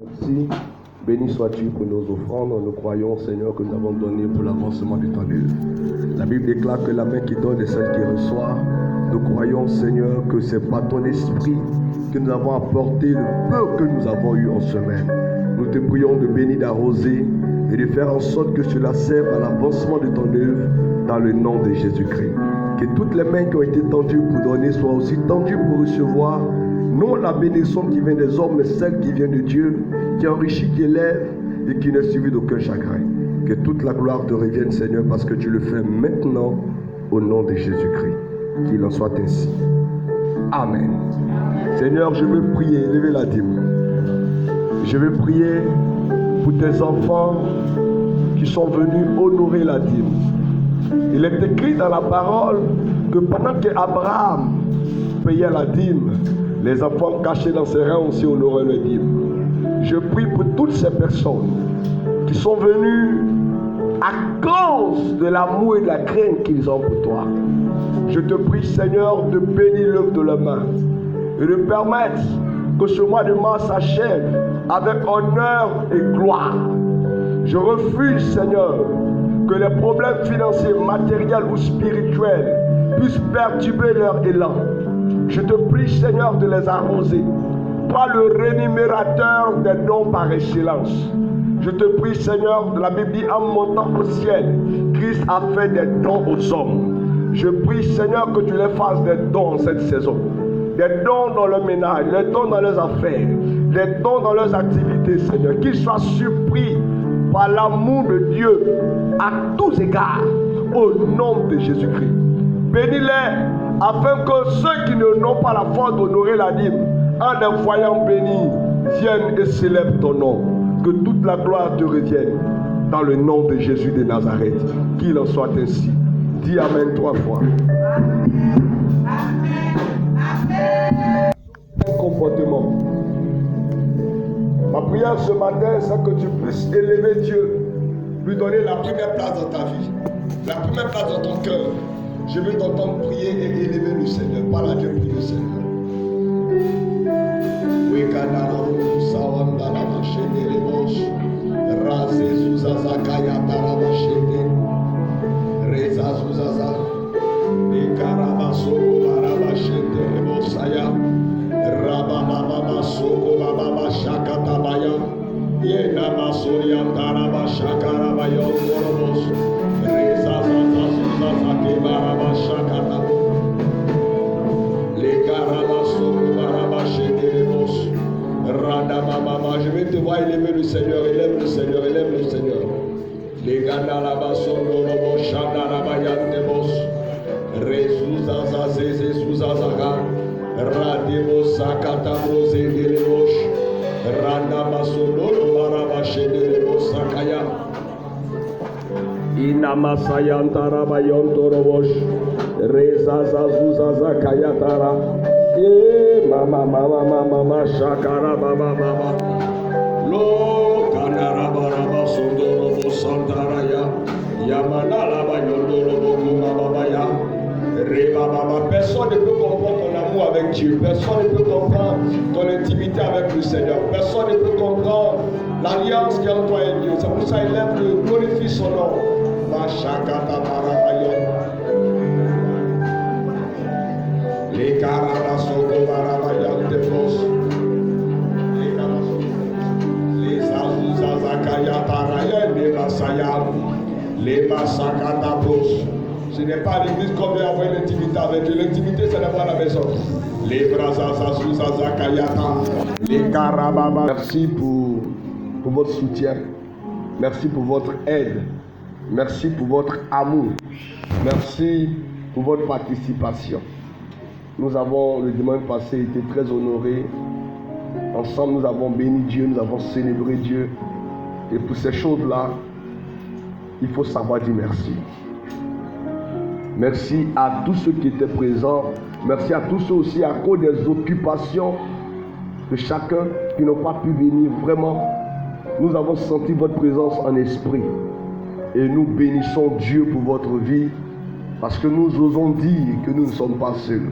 Merci. Béni sois-tu pour nos offrandes. Nous croyons, Seigneur, que nous avons donné pour l'avancement de ton œuvre. La Bible déclare que la main qui donne est celle qui reçoit. Nous croyons, Seigneur, que c'est par ton esprit que nous avons apporté le peu que nous avons eu en semaine. Nous te prions de bénir, d'arroser et de faire en sorte que cela serve à l'avancement de ton œuvre dans le nom de Jésus-Christ. Que toutes les mains qui ont été tendues pour donner soient aussi tendues pour recevoir, non la bénédiction qui vient des hommes, mais celle qui vient de Dieu, qui enrichit, qui élève et qui n'est suivie d'aucun chagrin. Que toute la gloire te revienne, Seigneur, parce que tu le fais maintenant au nom de Jésus-Christ. Qu'il en soit ainsi. Amen. Seigneur, je veux prier, levez la dîme. Je veux prier pour tes enfants qui sont venus honorer la dîme. Il est écrit dans la parole que pendant qu'Abraham payait la dîme, les enfants cachés dans ses reins aussi honoraient le dîme. Je prie pour toutes ces personnes qui sont venues à cause de l'amour et de la crainte qu'ils ont pour toi. Je te prie, Seigneur, de bénir l'œuvre de leurs mains et de permettre que ce mois de mars s'achève avec honneur et gloire. Je refuse, Seigneur, que les problèmes financiers, matériels ou spirituels puissent perturber leur élan. Je te prie, Seigneur, de les arroser. Toi, le rémunérateur des dons par excellence. Je te prie, Seigneur, de la Bible dit, en montant au ciel, Christ a fait des dons aux hommes. Je prie, Seigneur, que tu les fasses des dons en cette saison. Des dons dans le ménage, des dons dans leurs affaires, des dons dans leurs activités, Seigneur. Qu'ils soient surpris par l'amour de Dieu à tous égards, au nom de Jésus-Christ. Bénis-les, afin que ceux qui n'ont pas la foi d'honorer la dîme, en les voyant bénis, viennent et célèbrent ton nom. Que toute la gloire te revienne, dans le nom de Jésus de Nazareth. Qu'il en soit ainsi. Dis Amen 3 fois. Comportement. Ma prière ce matin, c'est que tu puisses élever Dieu, lui donner la première place dans ta vie, la première place dans ton cœur. Je veux t'entendre prier et élever le Seigneur. Parle à Dieu, prie le Seigneur. Je vais te voir élever le Seigneur, élève le Seigneur, élève le Seigneur. Les gars la basso, le chanda la bayane de bos, Rezuzaza, Zezuzazaga, Rademo Sakata Rose de Lebosh, Randa Masolo, Marabache de Lebosakaya, Inamasayantara Bayon Torobosh, Rezaza Zuzaza Kayatara. Mama shakara baba lo kanara baraba sondoro bo santaraya yamana la bayondoro bo baba ya reba baba. Personne ne peut comprendre ton amour avec Dieu, personne ne peut comprendre ton intimité avec le Seigneur, personne ne peut comprendre l'alliance qu'il y a entre toi et Dieu. C'est pour ça qu'il lève le glorifie son nom. Ma shakata barabayon. Les carabasoko barabayan de fos. Les azuzazakaya paraya de masayam. Les masakata bros. Ce n'est pas l'église qu'on vient avoir l'intimité avec Dieu. L'intimité, ce n'est pas la maison. Les brazazazuzazakayata. Les carababa. Merci pour votre soutien. Merci pour votre aide. Merci pour votre amour. Merci pour votre participation. Nous avons, le dimanche passé, été très honorés. Ensemble, nous avons béni Dieu, nous avons célébré Dieu. Et pour ces choses-là, il faut savoir dire merci. Merci à tous ceux qui étaient présents. Merci à tous ceux aussi à cause des occupations de chacun qui n'ont pas pu venir. Vraiment, nous avons senti votre présence en esprit. Et nous bénissons Dieu pour votre vie. Parce que nous osons dire que nous ne sommes pas seuls.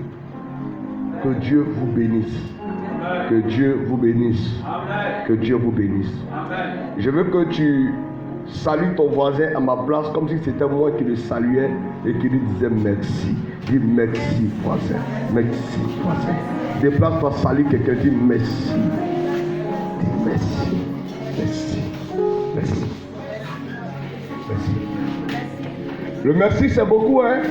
Que Dieu vous bénisse. Que Dieu vous bénisse. Amen. Que Dieu vous bénisse. Je veux que tu salues ton voisin à ma place comme si c'était moi qui le saluais et qui lui disais merci. Dis merci, voisin. Merci, voisin. Déplace-toi, salue quelqu'un, dis merci. Dis merci. Merci. Merci. Merci. Le merci, c'est beaucoup, hein?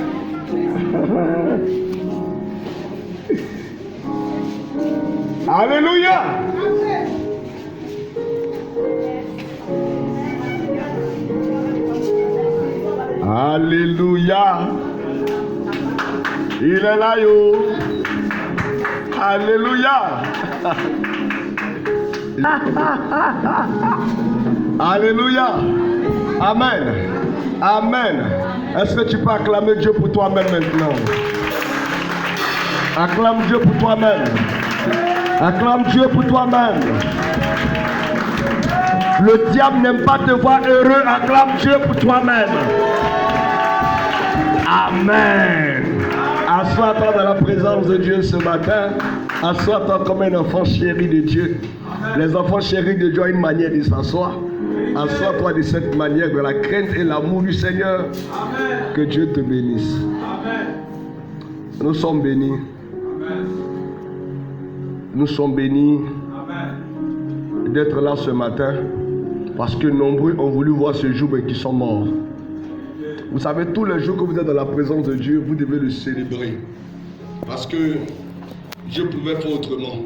Alléluia! Alléluia! Il est là, yo! Alléluia! Alléluia! Amen! Amen! Est-ce que tu peux acclamer Dieu pour toi-même maintenant? Acclame Dieu pour toi-même. Acclame Dieu pour toi-même. Le diable n'aime pas te voir heureux. Acclame Dieu pour toi-même. Amen. Assois-toi dans la présence de Dieu ce matin. Assois-toi comme un enfant chéri de Dieu. Les enfants chéris de Dieu ont une manière de s'asseoir. Assois-toi de cette manière, de la crainte et l'amour du Seigneur. Amen. Que Dieu te bénisse. Amen. Nous sommes bénis. Amen. Nous sommes bénis d'être là ce matin parce que nombreux ont voulu voir ce jour mais qui sont morts. Vous savez, tous les jours que vous êtes dans la présence de Dieu, vous devez le célébrer parce que Dieu pouvait faire autrement.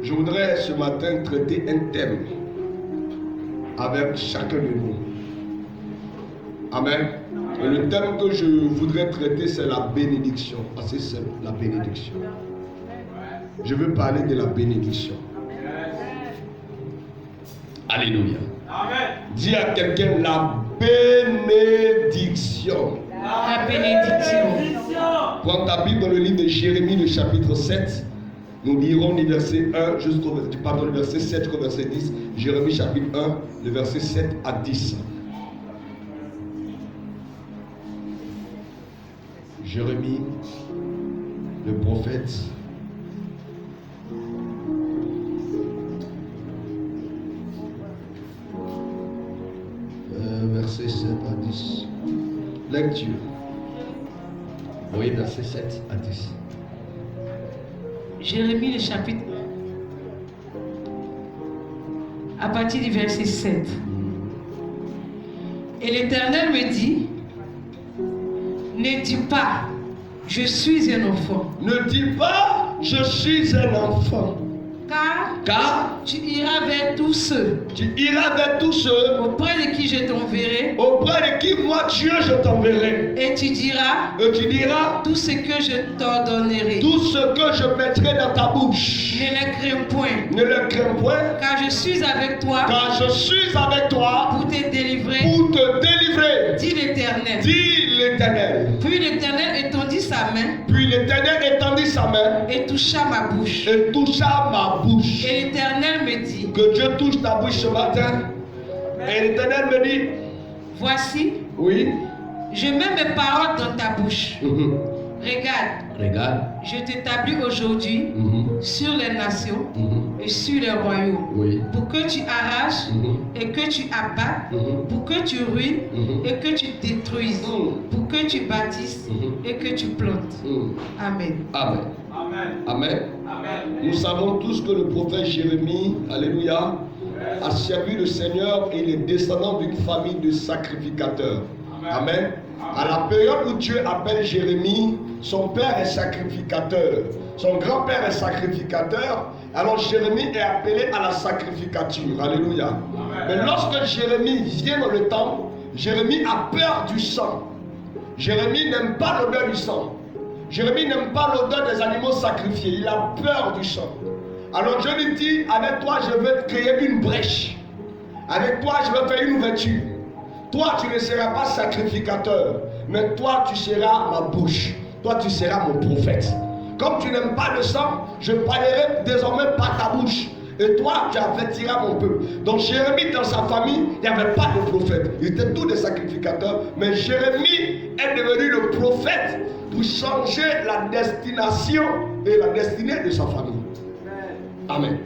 Je voudrais ce matin traiter un thème avec chacun de nous. Amen. Et le thème que je voudrais traiter, c'est la bénédiction. Assez simple, la bénédiction. Je veux parler de la bénédiction. Alléluia. Amen. Dis à quelqu'un la bénédiction. La bénédiction. Prends ta Bible dans le livre de Jérémie, le chapitre 7. Nous lirons du verset 1 jusqu'au verset 7 jusqu'au verset 10. Jérémie chapitre 1, le verset 7 à 10. Jérémie, le prophète. Verset 7 à 10. Lecture. Oui, verset 7 à 10. Jérémie, le chapitre 1, à partir du verset 7. Et l'Éternel me dit, ne dis pas, je suis un enfant. Ne dis pas, je suis un enfant. Car tu iras vers tous ceux. Tu iras vers tous ceux. Auprès de qui je t'enverrai. Auprès de qui moi Dieu je t'enverrai. Et tu diras. Tout ce que je t'ordonnerai. Tout ce que je mettrai dans ta bouche. Ne le crains point. Ne le crains point. Car je suis avec toi. Car je suis avec toi. Pour te délivrer. Pour te délivrer. Dit l'Éternel. Dit l'Éternel. Puis l'Éternel étendit sa main. Puis l'Éternel étendit sa main. Et toucha ma bouche. Et toucha ma bouche. Et l'Éternel me dit. Que Dieu touche ta bouche ce matin. Et l'Éternel me dit. Voici. Oui. Je mets mes paroles dans ta bouche. Regarde. Je t'établis aujourd'hui sur les nations et sur les royaumes. Oui. Pour que tu arraches et que tu abattes. Pour que tu ruines et que tu détruises. Pour que tu bâtisses et que tu plantes. Amen. Amen. Amen. Nous savons tous que le prophète Jérémie, alléluia, a servi le Seigneur et il est descendant d'une famille de sacrificateurs. Amen. À la période où Dieu appelle Jérémie, son père est sacrificateur. Son grand-père est sacrificateur. Alors Jérémie est appelé à la sacrificature. Alléluia. Mais lorsque Jérémie vient dans le temple, Jérémie a peur du sang. Jérémie n'aime pas l'odeur du sang. Jérémie n'aime pas l'odeur des animaux sacrifiés. Il a peur du sang. Alors Dieu lui dit, avec toi je vais créer une brèche. Avec toi je vais faire une ouverture. Toi tu ne seras pas sacrificateur, mais toi tu seras ma bouche. Toi tu seras mon prophète. Comme tu n'aimes pas le sang, je parlerai désormais par ta bouche. Et toi, tu avertiras mon peuple. Donc Jérémie, dans sa famille, il n'y avait pas de prophète. Ils étaient tous des sacrificateurs. Mais Jérémie est devenu le prophète pour changer la destination et la destinée de sa famille. Amen.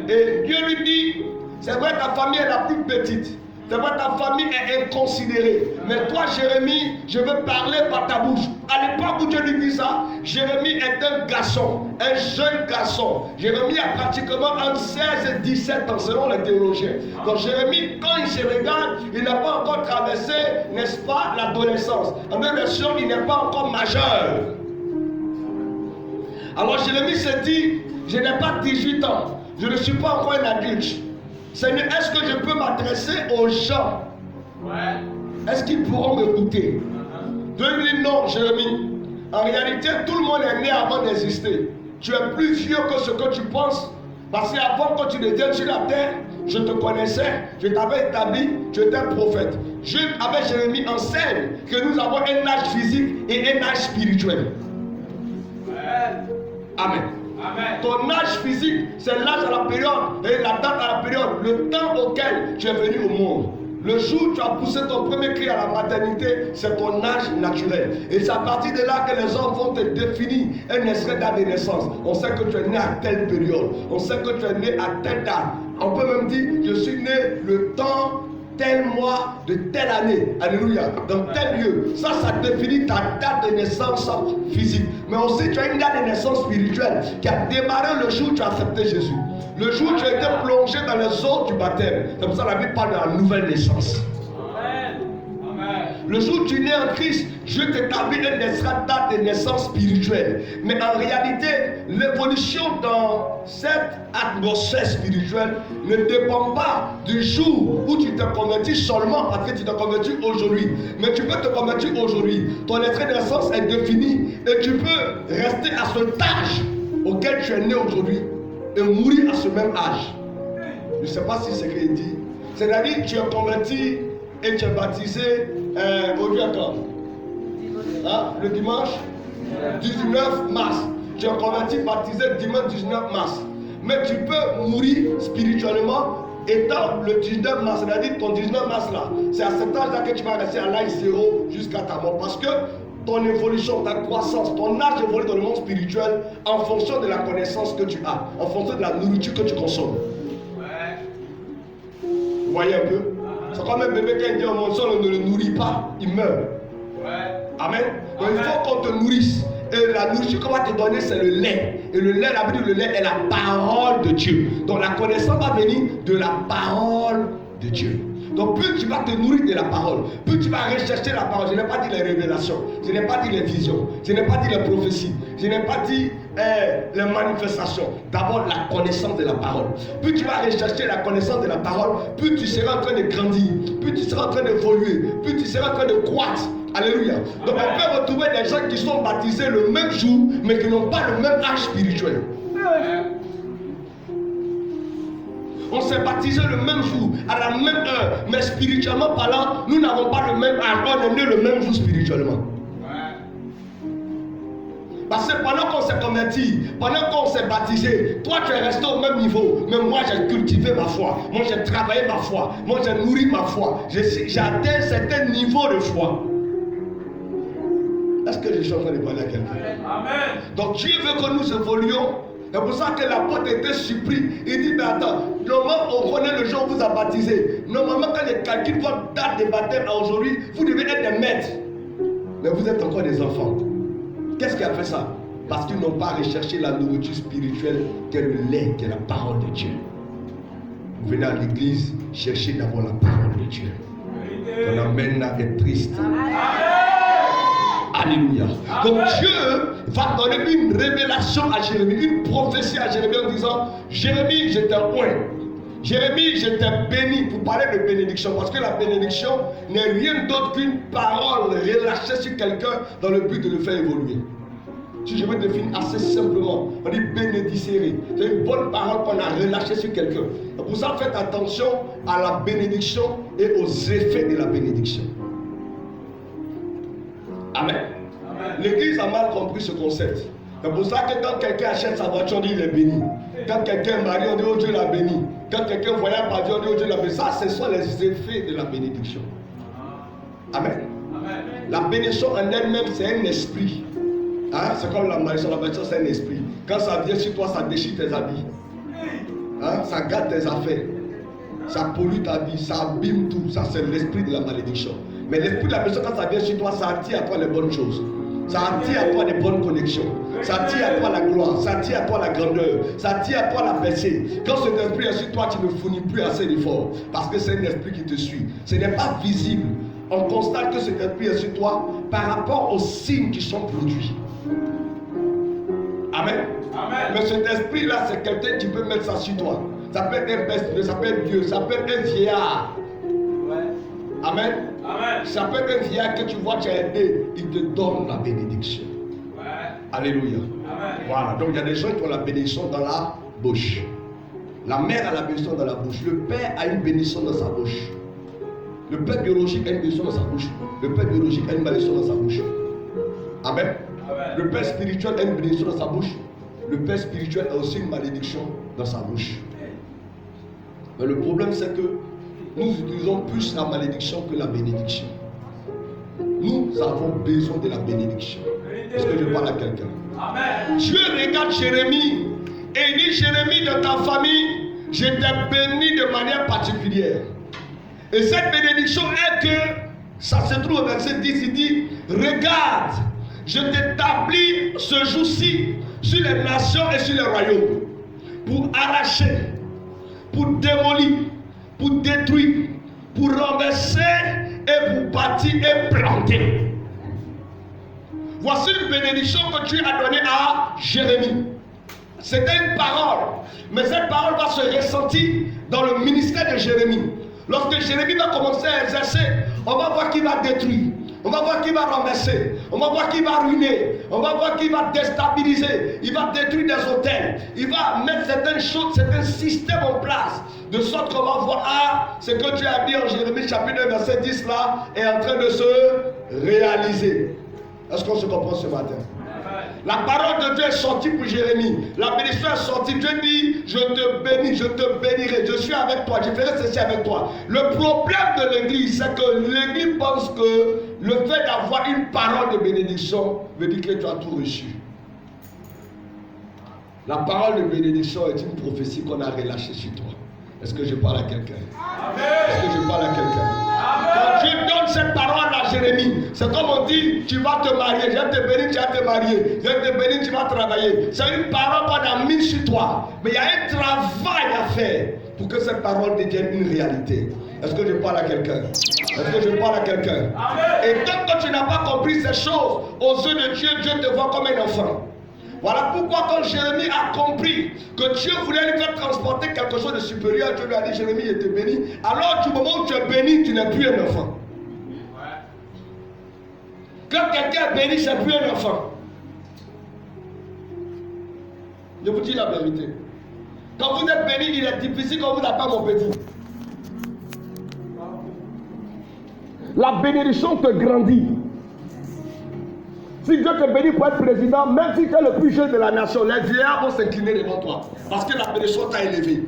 Et Dieu lui dit, c'est vrai ta famille est la plus petite. C'est vrai ta famille est inconsidérée. Mais toi Jérémie, je veux parler par ta bouche. À l'époque où Dieu lui dit ça, Jérémie est un garçon, un jeune garçon. Jérémie a pratiquement entre 16 et 17 ans selon les théologiens. Donc Jérémie, quand il se regarde, il n'a pas encore traversé, n'est-ce pas, l'adolescence. En même version, il n'est pas encore majeur. Alors Jérémie se dit, je n'ai pas 18 ans, je ne suis pas encore un adulte. Seigneur, est-ce que je peux m'adresser aux gens? Est-ce qu'ils pourront m'écouter? Dieu lui dit non, Jérémie. En réalité, tout le monde est né avant d'exister. Tu es plus vieux que ce que tu penses. Parce qu'avant, quand tu étais sur la terre, je te connaissais, je t'avais établi, tu étais prophète. Dieu, avec Jérémie, enseigne que nous avons un âge physique et un âge spirituel. Amen. Amen. Ton âge physique, c'est l'âge à la période et la date à la période, le temps auquel tu es venu au monde. Le jour où tu as poussé ton premier cri à la maternité, c'est ton âge naturel. Et c'est à partir de là que les hommes vont te définir un extrait date de naissance. On sait que tu es né à telle période. On sait que tu es né à telle date. On peut même dire, je suis né le temps, tel mois, de telle année. Alléluia. Dans tel lieu. Ça définit ta date de naissance physique. Mais aussi, tu as une date de naissance spirituelle qui a démarré le jour où tu as accepté Jésus. Le jour où tu as été plongé dans les eaux du baptême. C'est pour ça que la Bible parle de la nouvelle naissance. Le jour où tu nais en Christ, Dieu t'établit une date de naissance spirituelle. Mais en réalité, l'évolution dans cette atmosphère spirituelle ne dépend pas du jour où tu te convertis seulement parce que tu te convertis aujourd'hui. Mais tu peux te convertir aujourd'hui. Ton extrait de naissance est défini et tu peux rester à cet âge auquel tu es né aujourd'hui et mourir à ce même âge. Je ne sais pas si c'est ce qu'il dit. C'est-à-dire que tu es converti et tu es baptisé aujourd'hui quand? Le dimanche 19 mars. Tu es converti, baptisé dimanche 19 mars. Mais tu peux mourir spirituellement étant le 19 mars. C'est-à-dire ton 19 mars là, c'est à cet âge-là que tu vas rester à l'âge 0 jusqu'à ta mort. Parce que ton évolution, ta croissance, ton âge évolue dans le monde spirituel en fonction de la connaissance que tu as, en fonction de la nourriture que tu consommes. Vous voyez un peu? C'est comme un bébé qui dit au monde, si on ne le nourrit pas, il meurt. Amen. Donc il faut qu'on te nourrisse. Et la nourriture qu'on va te donner, c'est le lait. Et le lait, la Bible, le lait est la parole de Dieu. Donc la connaissance va venir de la parole de Dieu. Donc plus tu vas te nourrir de la parole, plus tu vas rechercher la parole. Je n'ai pas dit les révélations, je n'ai pas dit les visions, je n'ai pas dit les prophéties, je n'ai pas dit les manifestations. D'abord la connaissance de la parole. Plus tu vas rechercher la connaissance de la parole, plus tu seras en train de grandir, plus tu seras en train d'évoluer, plus tu seras en train de croître. Alléluia. Donc on peut retrouver des gens qui sont baptisés le même jour, mais qui n'ont pas le même âge spirituel. On s'est baptisé le même jour, à la même heure, mais spirituellement parlant, nous n'avons pas le même âge. On est né le même jour spirituellement. Parce que pendant qu'on s'est converti, pendant qu'on s'est baptisé, toi tu es resté au même niveau. Mais moi j'ai cultivé ma foi. Moi j'ai travaillé ma foi. Moi j'ai nourri ma foi. J'ai atteint un certain niveau de foi. Est-ce que je suis en train de parler à quelqu'un? Amen. Donc Dieu veut que nous évoluions. C'est pour ça que l'apôtre était surpris. Il dit, mais attends, normalement on connaît le jour où vous a baptisé. Normalement quand les calculs votre date de baptême à aujourd'hui, vous devez être des maîtres. Mais vous êtes encore des enfants. Qu'est-ce qui a fait ça? Parce qu'ils n'ont pas recherché la nourriture spirituelle qui est le lait, qui est la parole de Dieu. Vous venez à l'église, cherchez d'abord la parole de Dieu. Ton amène là est triste. Alléluia. Donc Dieu va donner une révélation à Jérémie, une prophétie à Jérémie en disant, Jérémie, je t'ai oint. Jérémie, je t'ai béni, pour parler de bénédiction, parce que la bénédiction n'est rien d'autre qu'une parole relâchée sur quelqu'un dans le but de le faire évoluer. Si je veux définir assez simplement, on dit bénédicere. C'est une bonne parole qu'on a relâchée sur quelqu'un. Pour ça, faites attention à la bénédiction et aux effets de la bénédiction. Amen. L'église a mal compris ce concept. C'est pour ça que quand quelqu'un achète sa voiture, on dit il est béni. Quand quelqu'un est marié, on dit oh Dieu l'a béni. Quand quelqu'un voyage par Dieu, on dit oh Dieu l'a béni. Ça, ce sont les effets de la bénédiction. Amen. La bénédiction en elle-même, c'est un esprit. Hein? C'est comme la malédiction, la bénédiction, c'est un esprit. Quand ça vient sur toi, ça déchire tes habits. Hein? Ça gâte tes affaires. Ça pollue ta vie, ça abîme tout. Ça, c'est l'esprit de la malédiction. Mais l'esprit de la malédiction, quand ça vient sur toi, ça attire à toi les bonnes choses. Ça attire à toi les bonnes connexions. Ça attire à toi la gloire. Ça attire à toi la grandeur. Ça attire à toi la percée. Quand cet esprit est sur toi, tu ne fournis plus assez d'efforts. Parce que c'est un esprit qui te suit. Ce n'est pas visible. On constate que cet esprit est sur toi par rapport aux signes qui sont produits. Amen. Amen. Mais cet esprit-là, c'est quelqu'un qui peut mettre ça sur toi. Ça peut être un père, ça peut être Dieu, ça peut être un vieillard. Ouais. Amen. Amen. Ça peut être un vieillard que tu vois, tu as aidé, il te donne la bénédiction. Ouais. Alléluia. Amen. Voilà, donc il y a des gens qui ont la bénédiction dans la bouche. La mère a la bénédiction dans la bouche. Le père a une bénédiction dans sa bouche. Le père biologique a une bénédiction dans sa bouche. Le père biologique a une malédiction dans sa bouche. Amen. Amen. Le père spirituel a une bénédiction dans sa bouche. Le père spirituel a aussi une malédiction dans sa bouche. Mais le problème, c'est que nous utilisons plus la malédiction que la bénédiction. Nous avons besoin de la bénédiction. Est-ce que je parle à quelqu'un? Amen. Dieu regarde Jérémie et il dit: Jérémie, de ta famille, je t'ai béni de manière particulière. Et cette bénédiction est que, ça se trouve au verset 10, il dit: regarde, je t'établis ce jour-ci sur les nations et sur les royaumes pour arracher, pour démolir, pour détruire, pour renverser et pour bâtir et planter. Voici une bénédiction que Dieu a donnée à Jérémie. C'était une parole, mais cette parole va se ressentir dans le ministère de Jérémie. Lorsque Jérémie va commencer à exercer, on va voir qu'il va détruire, on va voir qu'il va renverser, on va voir qu'il va ruiner, on va voir qu'il va déstabiliser, il va détruire des hôtels, il va mettre certaines choses, certains systèmes en place, de sorte qu'on va voir, ce que Dieu a dit en Jérémie chapitre 1 verset 10 là, est en train de se réaliser. Est-ce qu'on se comprend ce matin? La parole de Dieu est sortie pour Jérémie. La bénédiction est sortie. Dieu dit: je te bénis, je te bénirai. Je suis avec toi, je ferai ceci avec toi. Le problème de l'église, c'est que l'église pense que le fait d'avoir une parole de bénédiction veut dire que tu as tout reçu. La parole de bénédiction est une prophétie qu'on a relâchée sur toi. Est-ce que je parle à quelqu'un? Est-ce que je parle à quelqu'un? Quand Dieu donne cette parole à Jérémie, c'est comme on dit: tu vas te marier, je vais te bénir, tu vas te marier, je vais te bénir, tu vas travailler. C'est une parole qu'on a mise sur toi. Mais il y a un travail à faire pour que cette parole devienne une réalité. Est-ce que je parle à quelqu'un? Est-ce que je parle à quelqu'un? Et tant que tu n'as pas compris ces choses, aux yeux de Dieu, Dieu te voit comme un enfant. Voilà pourquoi quand Jérémie a compris que Dieu voulait lui faire transporter quelque chose de supérieur, Dieu lui a dit: Jérémie, je te bénis. Alors du moment où tu es béni, tu n'es plus un enfant. Quand quelqu'un est béni, c'est plus un enfant. Je vous dis la vérité. Quand vous êtes béni, il est difficile qu'on vous appelle mon petit. La bénédiction te grandit. Si Dieu te bénit pour être président, même si tu es le plus jeune de la nation, les vieillards vont s'incliner devant toi. Parce que la bénédiction t'a élevé.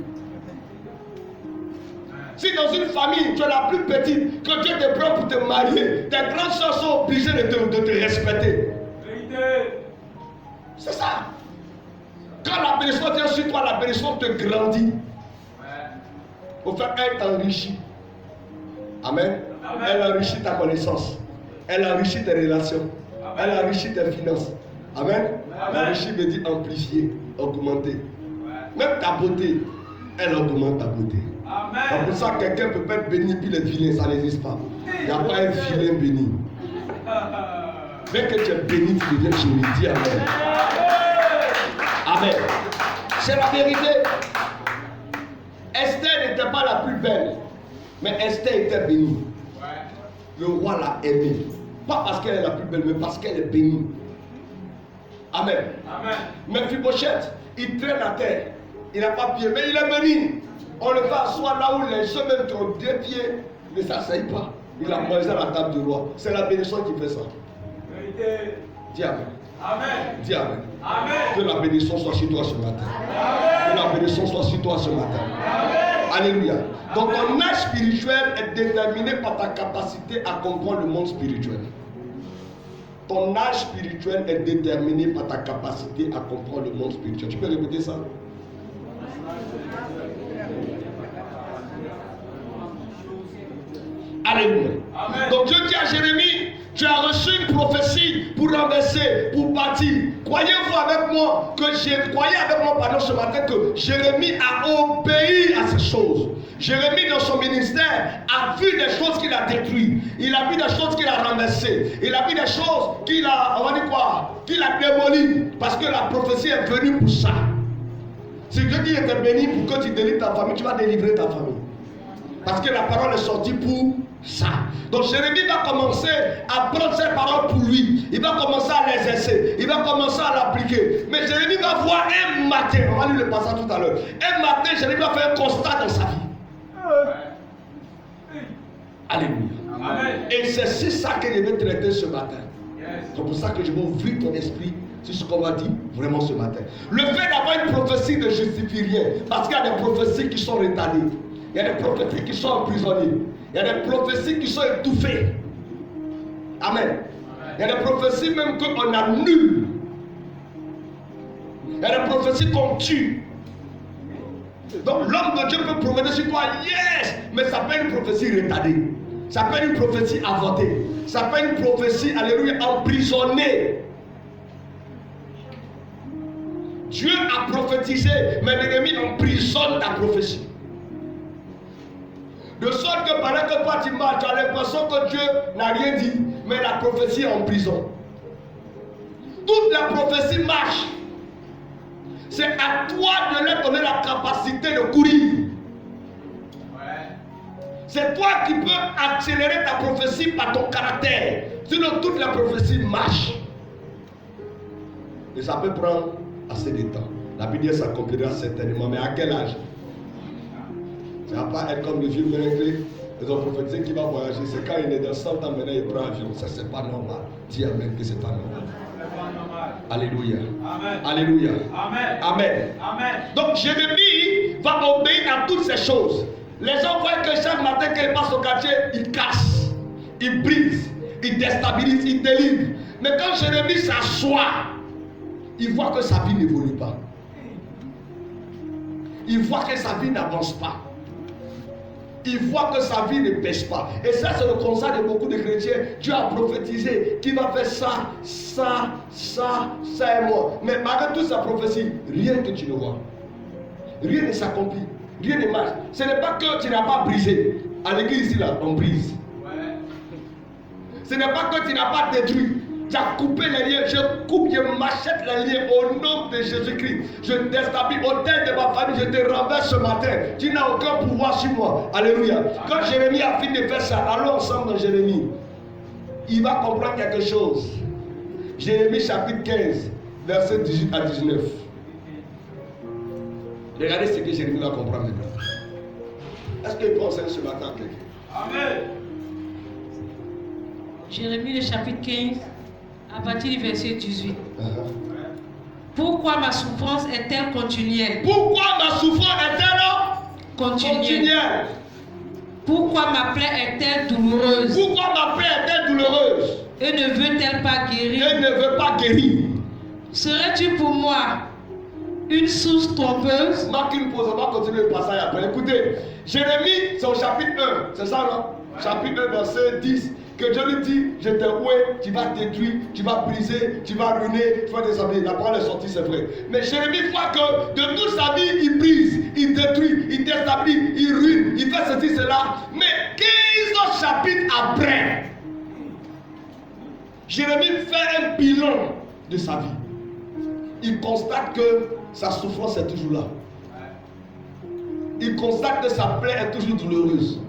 Si dans une famille, tu es la plus petite, que Dieu te prend pour te marier, tes grandes soeurs sont obligées de te respecter. C'est ça. Quand la bénédiction vient sur toi, la bénédiction te grandit. Au fait, elle t'enrichit. Amen. Amen. Elle enrichit ta connaissance. Elle enrichit tes relations. Elle enrichit tes finances. Amen. Amen. Enrichit veut dire amplifier, augmenter. Même ta beauté, elle augmente ta beauté. C'est pour ça que quelqu'un ne peut pas être béni puis les vilains, ça n'existe pas. Il n'y a pas un vilain béni. Dès que tu es béni, tu deviens chéri. Dis amen. Amen. C'est la vérité. Esther n'était pas la plus belle, mais Esther était bénie. Le roi l'a aimée. Pas parce qu'elle est la plus belle, mais parce qu'elle est bénie. Amen. Amen. Mephibosheth, il traîne à terre. Il n'a pas pied, mais il est béni. On le fait asseoir là où les gens même qui ont 2 pieds ne s'asseyent pas. Il a mangé à la table du roi. C'est la bénédiction qui fait ça. Vérité. Dis amen. Amen. Dis amen. Amen. Que la bénédiction soit sur toi ce matin. Amen. Que la bénédiction soit sur toi ce matin. Amen. Alléluia. Donc ton âge spirituel est déterminé par ta capacité à comprendre le monde spirituel. Ton âge spirituel est déterminé par ta capacité à comprendre le monde spirituel. Tu peux répéter ça? Alléluia. Donc Dieu dit à Jérémie, tu as reçu une prophétie pour renverser, pour bâtir. Croyez-vous avec moi croyez avec moi pendant ce matin que Jérémie a obéi à ces choses. Jérémie dans son ministère a vu des choses qu'il a détruites. Il a vu des choses qu'il a renversées. Il a vu des choses qu'il a, on va dire quoi, qu'il a démolies. Parce que la prophétie est venue pour ça. Si Dieu dit qu'il était béni pour que tu délivres ta famille, tu vas délivrer ta famille. Parce que la parole est sortie pour ça. Donc Jérémie va commencer à prendre ces paroles pour lui. Il va commencer à les exercer. Il va commencer à l'appliquer. Mais Jérémie va voir un matin, on va lire le passage tout à l'heure. Un matin, Jérémie va faire un constat dans sa vie. Alléluia. Amen. Et c'est ça que je vais traiter ce matin. C'est pour ça que je vais ouvrir ton esprit sur ce qu'on va dire vraiment ce matin. Le fait d'avoir une prophétie ne justifie rien. Parce qu'il y a des prophéties qui sont retardées. Il y a des prophéties qui sont emprisonnées. Il y a des prophéties qui sont étouffées. Amen. Il y a des prophéties même qu'on annule. Il y a des prophéties qu'on tue. Donc l'homme de Dieu peut promettre sur toi, yes, mais ça peut être une prophétie retardée. Ça peut être une prophétie avortée. Ça peut être une prophétie, alléluia, emprisonnée. Dieu a prophétisé, mais l'ennemi emprisonne ta prophétie. De sorte que pendant que toi tu marches, tu as l'impression que Dieu n'a rien dit, mais la prophétie est en prison. Toute la prophétie marche. C'est à toi de leur donner la capacité de courir. C'est toi qui peux accélérer ta prophétie par ton caractère. Sinon toute la prophétie marche. Et ça peut prendre assez de temps. La Bible s'accomplira certainement, mais à quel âge? Ça ne va pas être comme le vieux miracle. Ils ont prophétisé qu'il va voyager. C'est quand il est dans 100 ans maintenant il prend l'avion. Ça c'est pas normal. Dis amen que c'est pas normal. Alléluia. Amen. Alléluia. Amen. Amen. Amen. Donc Jérémie va obéir à toutes ces choses. Les gens voient que chaque matin qu'il passe au quartier, il casse, il brise, il déstabilise, il délivre. Mais quand Jérémie s'assoit, il voit que sa vie n'évolue pas. Il voit que sa vie n'avance pas. Il voit que sa vie ne pèse pas. Et ça, c'est le constat de beaucoup de chrétiens. Dieu a prophétisé qu'il va faire ça, ça, ça, ça et moi. Mais malgré toute sa prophétie, rien que tu ne vois. Rien ne s'accomplit. Rien ne marche. Ce n'est pas que tu n'as pas brisé. À l'église ici, là, on brise. Ce n'est pas que tu n'as pas détruit. Tu as coupé les liens. Je coupe, je m'achète les liens au nom de Jésus-Christ. Je déstabilise au tête de ma famille. Je te renverse ce matin. Tu n'as aucun pouvoir sur moi. Alléluia. Quand Jérémie a fini de faire ça, allons ensemble dans Jérémie. Il va comprendre quelque chose. Jérémie chapitre 15, verset 18 à 19. Regardez ce que Jérémie va comprendre maintenant. Est-ce qu'il peut enseigner ce matin à quelqu'un? Amen. Jérémie, le chapitre 15, à partir du verset 18. Pourquoi ma souffrance est-elle continuelle? Pourquoi ma souffrance est-elle continuelle? Pourquoi ma plaie est-elle douloureuse? Pourquoi ma plaie est-elle douloureuse? Et ne veut-elle pas guérir? Elle ne veut pas guérir. Serais-tu pour moi une source trompeuse? Marque une pause, on va continuer le passage après. Écoutez, Jérémie, c'est au chapitre 1, c'est ça non? Chapitre 1, verset 10. Que Dieu lui dit, je t'ai oué, tu vas détruire, tu vas briser, tu vas ruiner, tu vas déshabiller. La parole est sortie, c'est vrai. Mais Jérémie voit que de toute sa vie, il brise, il détruit, il déstabilise, il ruine, il fait ceci, cela. Mais 15 chapitres après, Jérémie fait un bilan de sa vie. Il constate que sa souffrance est toujours là. Il constate que sa plaie est toujours douloureuse.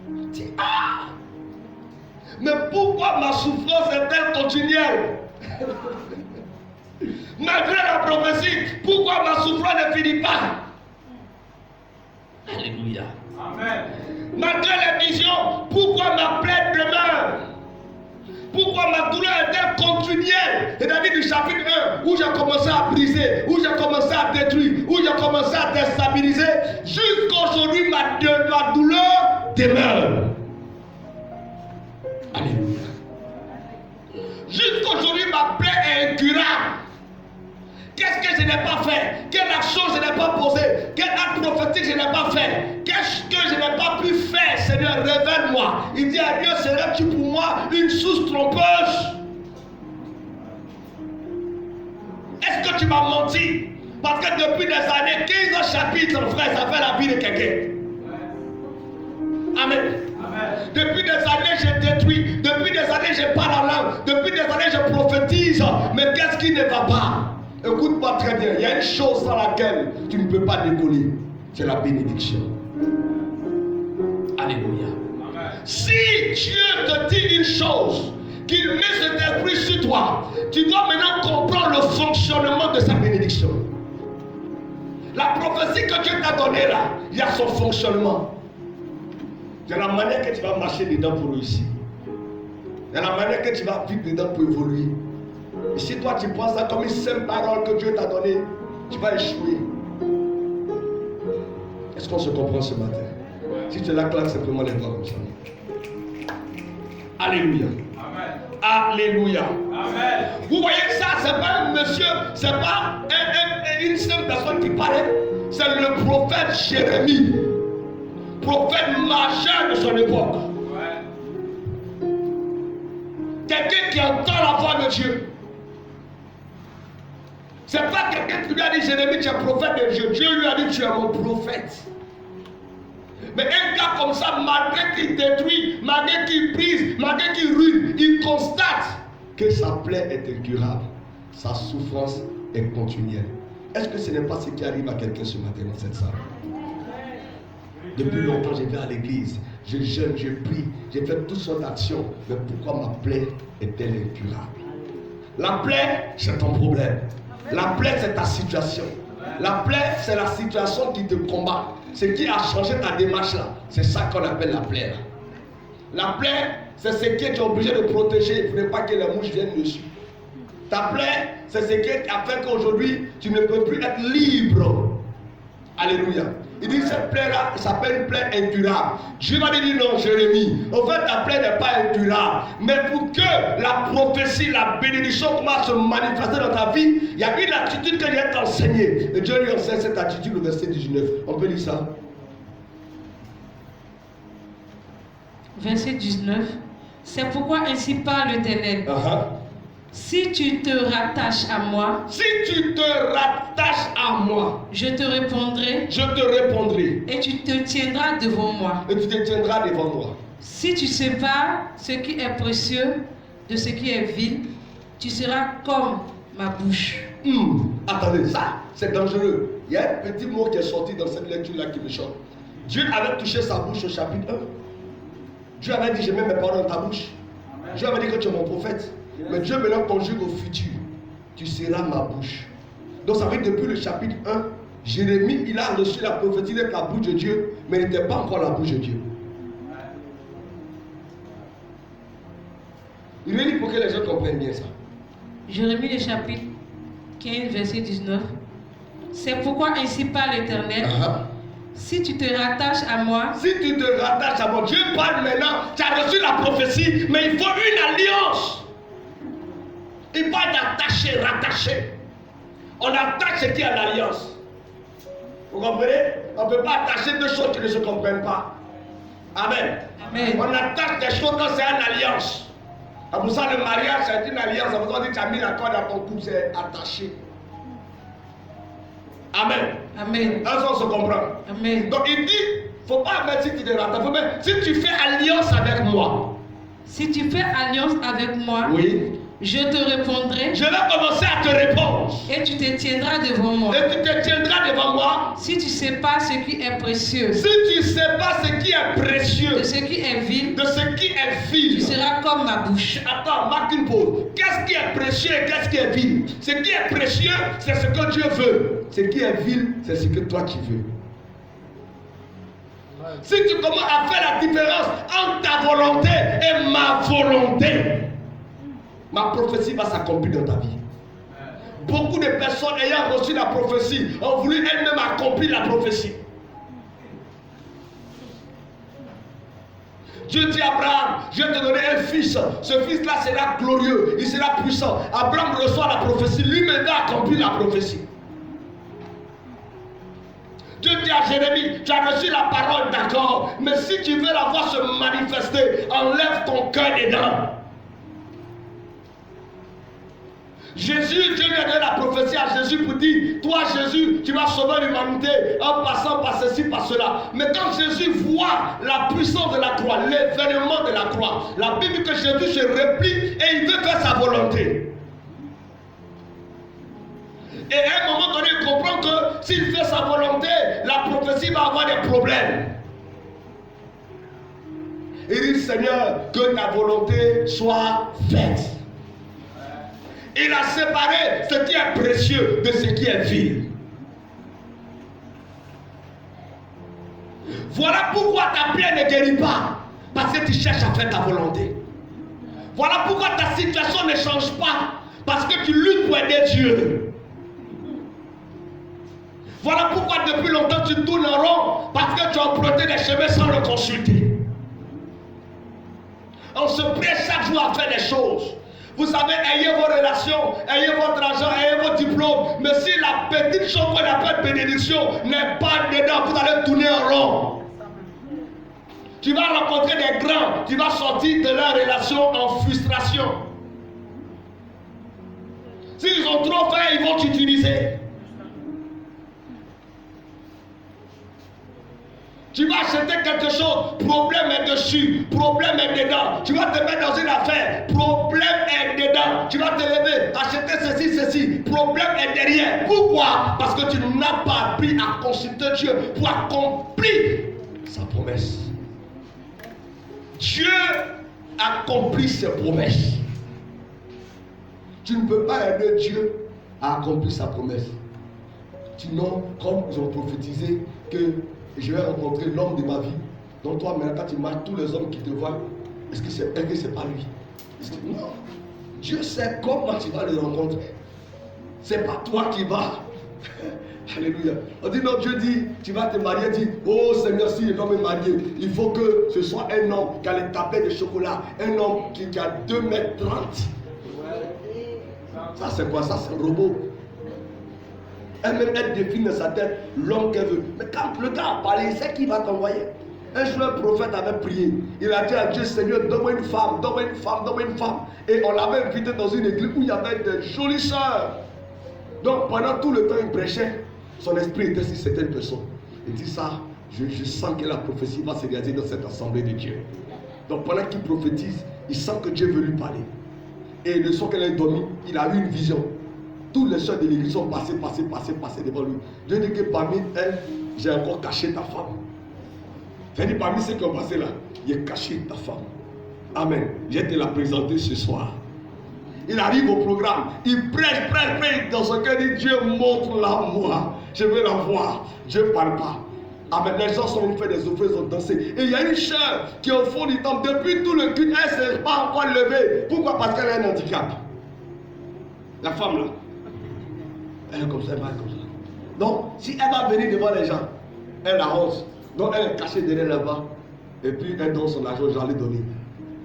Il dit, ah! Mais pourquoi ma souffrance est-elle continuelle? Malgré la prophétie, pourquoi ma souffrance ne finit pas? Alléluia. Amen. Malgré les visions, pourquoi ma plaie demeure? Pourquoi ma douleur est-elle continuelle? C'est-à-dire du chapitre 1, où j'ai commencé à briser, où j'ai commencé à détruire, où j'ai commencé à déstabiliser, jusqu'aujourd'hui ma douleur demeure. Alléluia. Jusqu'aujourd'hui, ma plaie est incurable. Qu'est-ce que je n'ai pas fait? Quelle action je n'ai pas posée? Quel acte prophétique je n'ai pas fait? Qu'est-ce que je n'ai pas pu faire? Seigneur, révèle-moi. Il dit à Dieu, serais-tu pour moi une source trompeuse? Est-ce que tu m'as menti? Parce que depuis des années, 15 chapitres, frère, ça fait la vie de quelqu'un. Amen. Amen. Depuis des années, je détruis. Depuis des années, je parle en langue. Depuis des années, je prophétise. Mais qu'est-ce qui ne va pas? Écoute-moi très bien. Il y a une chose dans laquelle tu ne peux pas décoller. C'est la bénédiction. Alléluia. Amen. Si Dieu te dit une chose, qu'il met cet esprit sur toi, tu dois maintenant comprendre le fonctionnement de sa bénédiction. La prophétie que Dieu t'a donnée là, il y a son fonctionnement. Il y a la manière que tu vas marcher dedans pour réussir. Il y a la manière que tu vas vivre dedans pour évoluer. Et si toi tu prends ça comme une simple parole que Dieu t'a donnée, tu vas échouer. Est-ce qu'on se comprend ce matin? Si tu l'acclames simplement les doigts comme ça. Alléluia. Amen. Alléluia. Amen. Vous voyez ça, c'est pas un monsieur, c'est pas une simple personne qui parlait. C'est le prophète Jérémie. Prophète majeur de son époque. Ouais. Quelqu'un qui entend la voix de Dieu. C'est pas quelqu'un qui lui a dit Jérémie, tu es prophète de Dieu. Dieu lui a dit tu es mon prophète. Mais un gars comme ça, malgré qu'il détruit, malgré qu'il brise, malgré qu'il ruine, il constate que sa plaie est incurable. Sa souffrance est continuelle. Est-ce que ce n'est pas ce qui arrive à quelqu'un ce matin dans cette salle? Depuis longtemps, je vais à l'église, je jeûne, je prie, j'ai fait toutes sortes d'actions. Mais pourquoi ma plaie est-elle incurable? La plaie, c'est ton problème. La plaie, c'est ta situation. La plaie, c'est la situation qui te combat. Ce qui a changé ta démarche là, c'est ça qu'on appelle la plaie. La plaie, c'est ce qui est obligé de protéger. Il ne faut pas que les mouches viennent dessus. Ta plaie, c'est ce qui a fait qu'aujourd'hui, tu ne peux plus être libre. Alléluia. Il dit cette plaie-là s'appelle une plaie incurable. Dieu va dire non, Jérémie. En fait, ta plaie n'est pas incurable. Mais pour que la prophétie, la bénédiction commence à se manifester dans ta vie, il y a une attitude que Dieu t'a enseignée. Et Dieu lui enseigne cette attitude au verset 19. On peut lire ça. Verset 19. C'est pourquoi ainsi parle l'Éternel. Si tu te rattaches à moi, si tu te rattaches à moi, je te répondrai, et tu te tiendras devant moi. Si tu sépares ce qui est précieux de ce qui est vil, tu seras comme ma bouche. Attendez, ça c'est dangereux. Il y a un petit mot qui est sorti dans cette lecture-là qui me choque. Dieu avait touché sa bouche au chapitre 1. Dieu avait dit, je mets mes paroles dans ta bouche. Amen. Dieu avait dit que tu es mon prophète. Mais Dieu maintenant conjugue au futur. Tu seras ma bouche. Donc ça veut dire depuis le chapitre 1, Jérémie, il a reçu la prophétie de la bouche de Dieu, mais il n'était pas encore la bouche de Dieu. Il veut dire pour que les gens comprennent bien ça. Jérémie le chapitre 15, verset 19. C'est pourquoi ainsi parle l'Éternel. Si tu te rattaches à moi. Si tu te rattaches à moi. Dieu parle maintenant. Tu as reçu la prophétie, mais il faut une alliance. Il parle d'attacher, rattacher. On attache ce qui est l'alliance. Vous comprenez? On ne peut pas attacher deux choses qui ne se comprennent pas. Amen. Amen. On attache des choses quand c'est une alliance. C'est pour ça le mariage c'est une alliance. C'est pour ça que tu as mis la corde à ton cou, c'est attaché. Amen. Amen. Là, on se comprend. Amen. Donc il dit, il ne faut pas mettre si tu te rattaches. Si tu fais alliance avec moi. Si tu fais alliance avec moi. Oui. Je te répondrai. Je vais commencer à te répondre. Et tu te tiendras devant moi. Et tu te tiendras devant moi. Si tu sais pas ce qui est précieux. Si tu sais pas ce qui est précieux. De ce qui est vil. De ce qui est vil. Tu seras comme ma bouche. Attends, marque une pause. Qu'est-ce qui est précieux et qu'est-ce qui est vil? Ce qui est précieux, c'est ce que Dieu veut. Ce qui est vil, c'est ce que toi tu veux. Si tu commences à faire la différence entre ta volonté et ma volonté, ma prophétie va s'accomplir dans ta vie. Beaucoup de personnes ayant reçu la prophétie ont voulu elles-mêmes accomplir la prophétie. Dieu dit à Abraham, je vais te donner un fils. Ce fils-là sera glorieux, il sera puissant. Abraham reçoit la prophétie, lui-même a accompli la prophétie. Dieu dit à Jérémie, tu as reçu la parole, d'accord, mais si tu veux la voir se manifester, enlève ton cœur dedans. Jésus, Dieu lui a donné la prophétie à Jésus pour dire, toi Jésus, tu vas sauver l'humanité en passant par ceci, par cela. Mais quand Jésus voit la puissance de la croix, l'événement de la croix, la Bible dit que Jésus se replie et il veut faire sa volonté. Et à un moment donné, il comprend que s'il fait sa volonté, la prophétie va avoir des problèmes. Il dit, Seigneur, que ta volonté soit faite. Il a séparé ce qui est précieux de ce qui est vil. Voilà pourquoi ta plaie ne guérit pas. Parce que tu cherches à faire ta volonté. Voilà pourquoi ta situation ne change pas. Parce que tu luttes pour aider Dieu. Voilà pourquoi depuis longtemps tu tournes en rond. Parce que tu as emprunté des chemins sans le consulter. On se presse chaque jour à faire des choses. Vous savez, ayez vos relations, ayez votre argent, ayez vos diplômes. Mais si la petite chose qu'on appelle bénédiction n'est pas dedans, vous allez tourner en rond. Tu vas rencontrer des grands, tu vas sortir de leur relation en frustration. S'ils ont trop fait, ils vont t'utiliser. Tu vas acheter quelque chose, problème est dessus, problème est dedans. Tu vas te mettre dans une affaire, problème est dedans. Tu vas te lever, acheter ceci, problème est derrière. Pourquoi? Parce que tu n'as pas appris à consulter Dieu pour accomplir sa promesse. Dieu accomplit ses promesses. Tu ne peux pas aider Dieu à accomplir sa promesse. Sinon, comme ils ont prophétisé que je vais rencontrer l'homme de ma vie. Donc toi, maintenant, quand tu marches, tous les hommes qui te voient, est-ce que c'est pas lui? Non. Dieu sait comment tu vas le rencontrer. C'est pas toi qui vas. Alléluia. On dit non, Dieu dit, tu vas te marier, dit, oh Seigneur, si l'homme est marié, il faut que ce soit un homme qui a les tablettes de chocolat, un homme qui a 2,30 m. Ça c'est quoi? Ça c'est un robot. Elle définit dans sa tête l'homme qu'elle veut. Mais quand le gars a parlé, il sait qui va t'envoyer. Un jour, un prophète avait prié. Il a dit à Dieu, Seigneur, donne-moi une femme, donne-moi une femme, donne-moi une femme. Et on l'avait invité dans une église où il y avait de jolies sœurs. Donc pendant tout le temps, il prêchait. Son esprit était sur certaines personnes. Il dit ça, je sens que la prophétie va se réaliser dans cette assemblée de Dieu. Donc pendant qu'il prophétise, il sent que Dieu veut lui parler. Et le soir qu'elle a dormi, il a eu une vision. Tous les soeurs de l'église sont passés devant lui. Dieu dit que parmi elles, j'ai encore caché ta femme. C'est-à-dire parmi ceux qui ont passé là, j'ai caché ta femme. Amen. Je vais te la présenter ce soir. Il arrive au programme, il prêche dans son cœur, il dit Dieu montre-la moi. Je veux la voir. Dieu ne parle pas. Amen. Les gens sont venus faire des offres, ils ont dansé. Et il y a une sœur qui est au fond du temple. Depuis tout le culte, elle ne s'est pas encore levée. Pourquoi? Parce qu'elle a un handicap. La femme là. Elle est comme ça, elle va comme ça. Donc, si elle va venir devant les gens, elle arrose. Donc, elle est cachée derrière là-bas. Et puis, elle donne son argent, j'allais donner.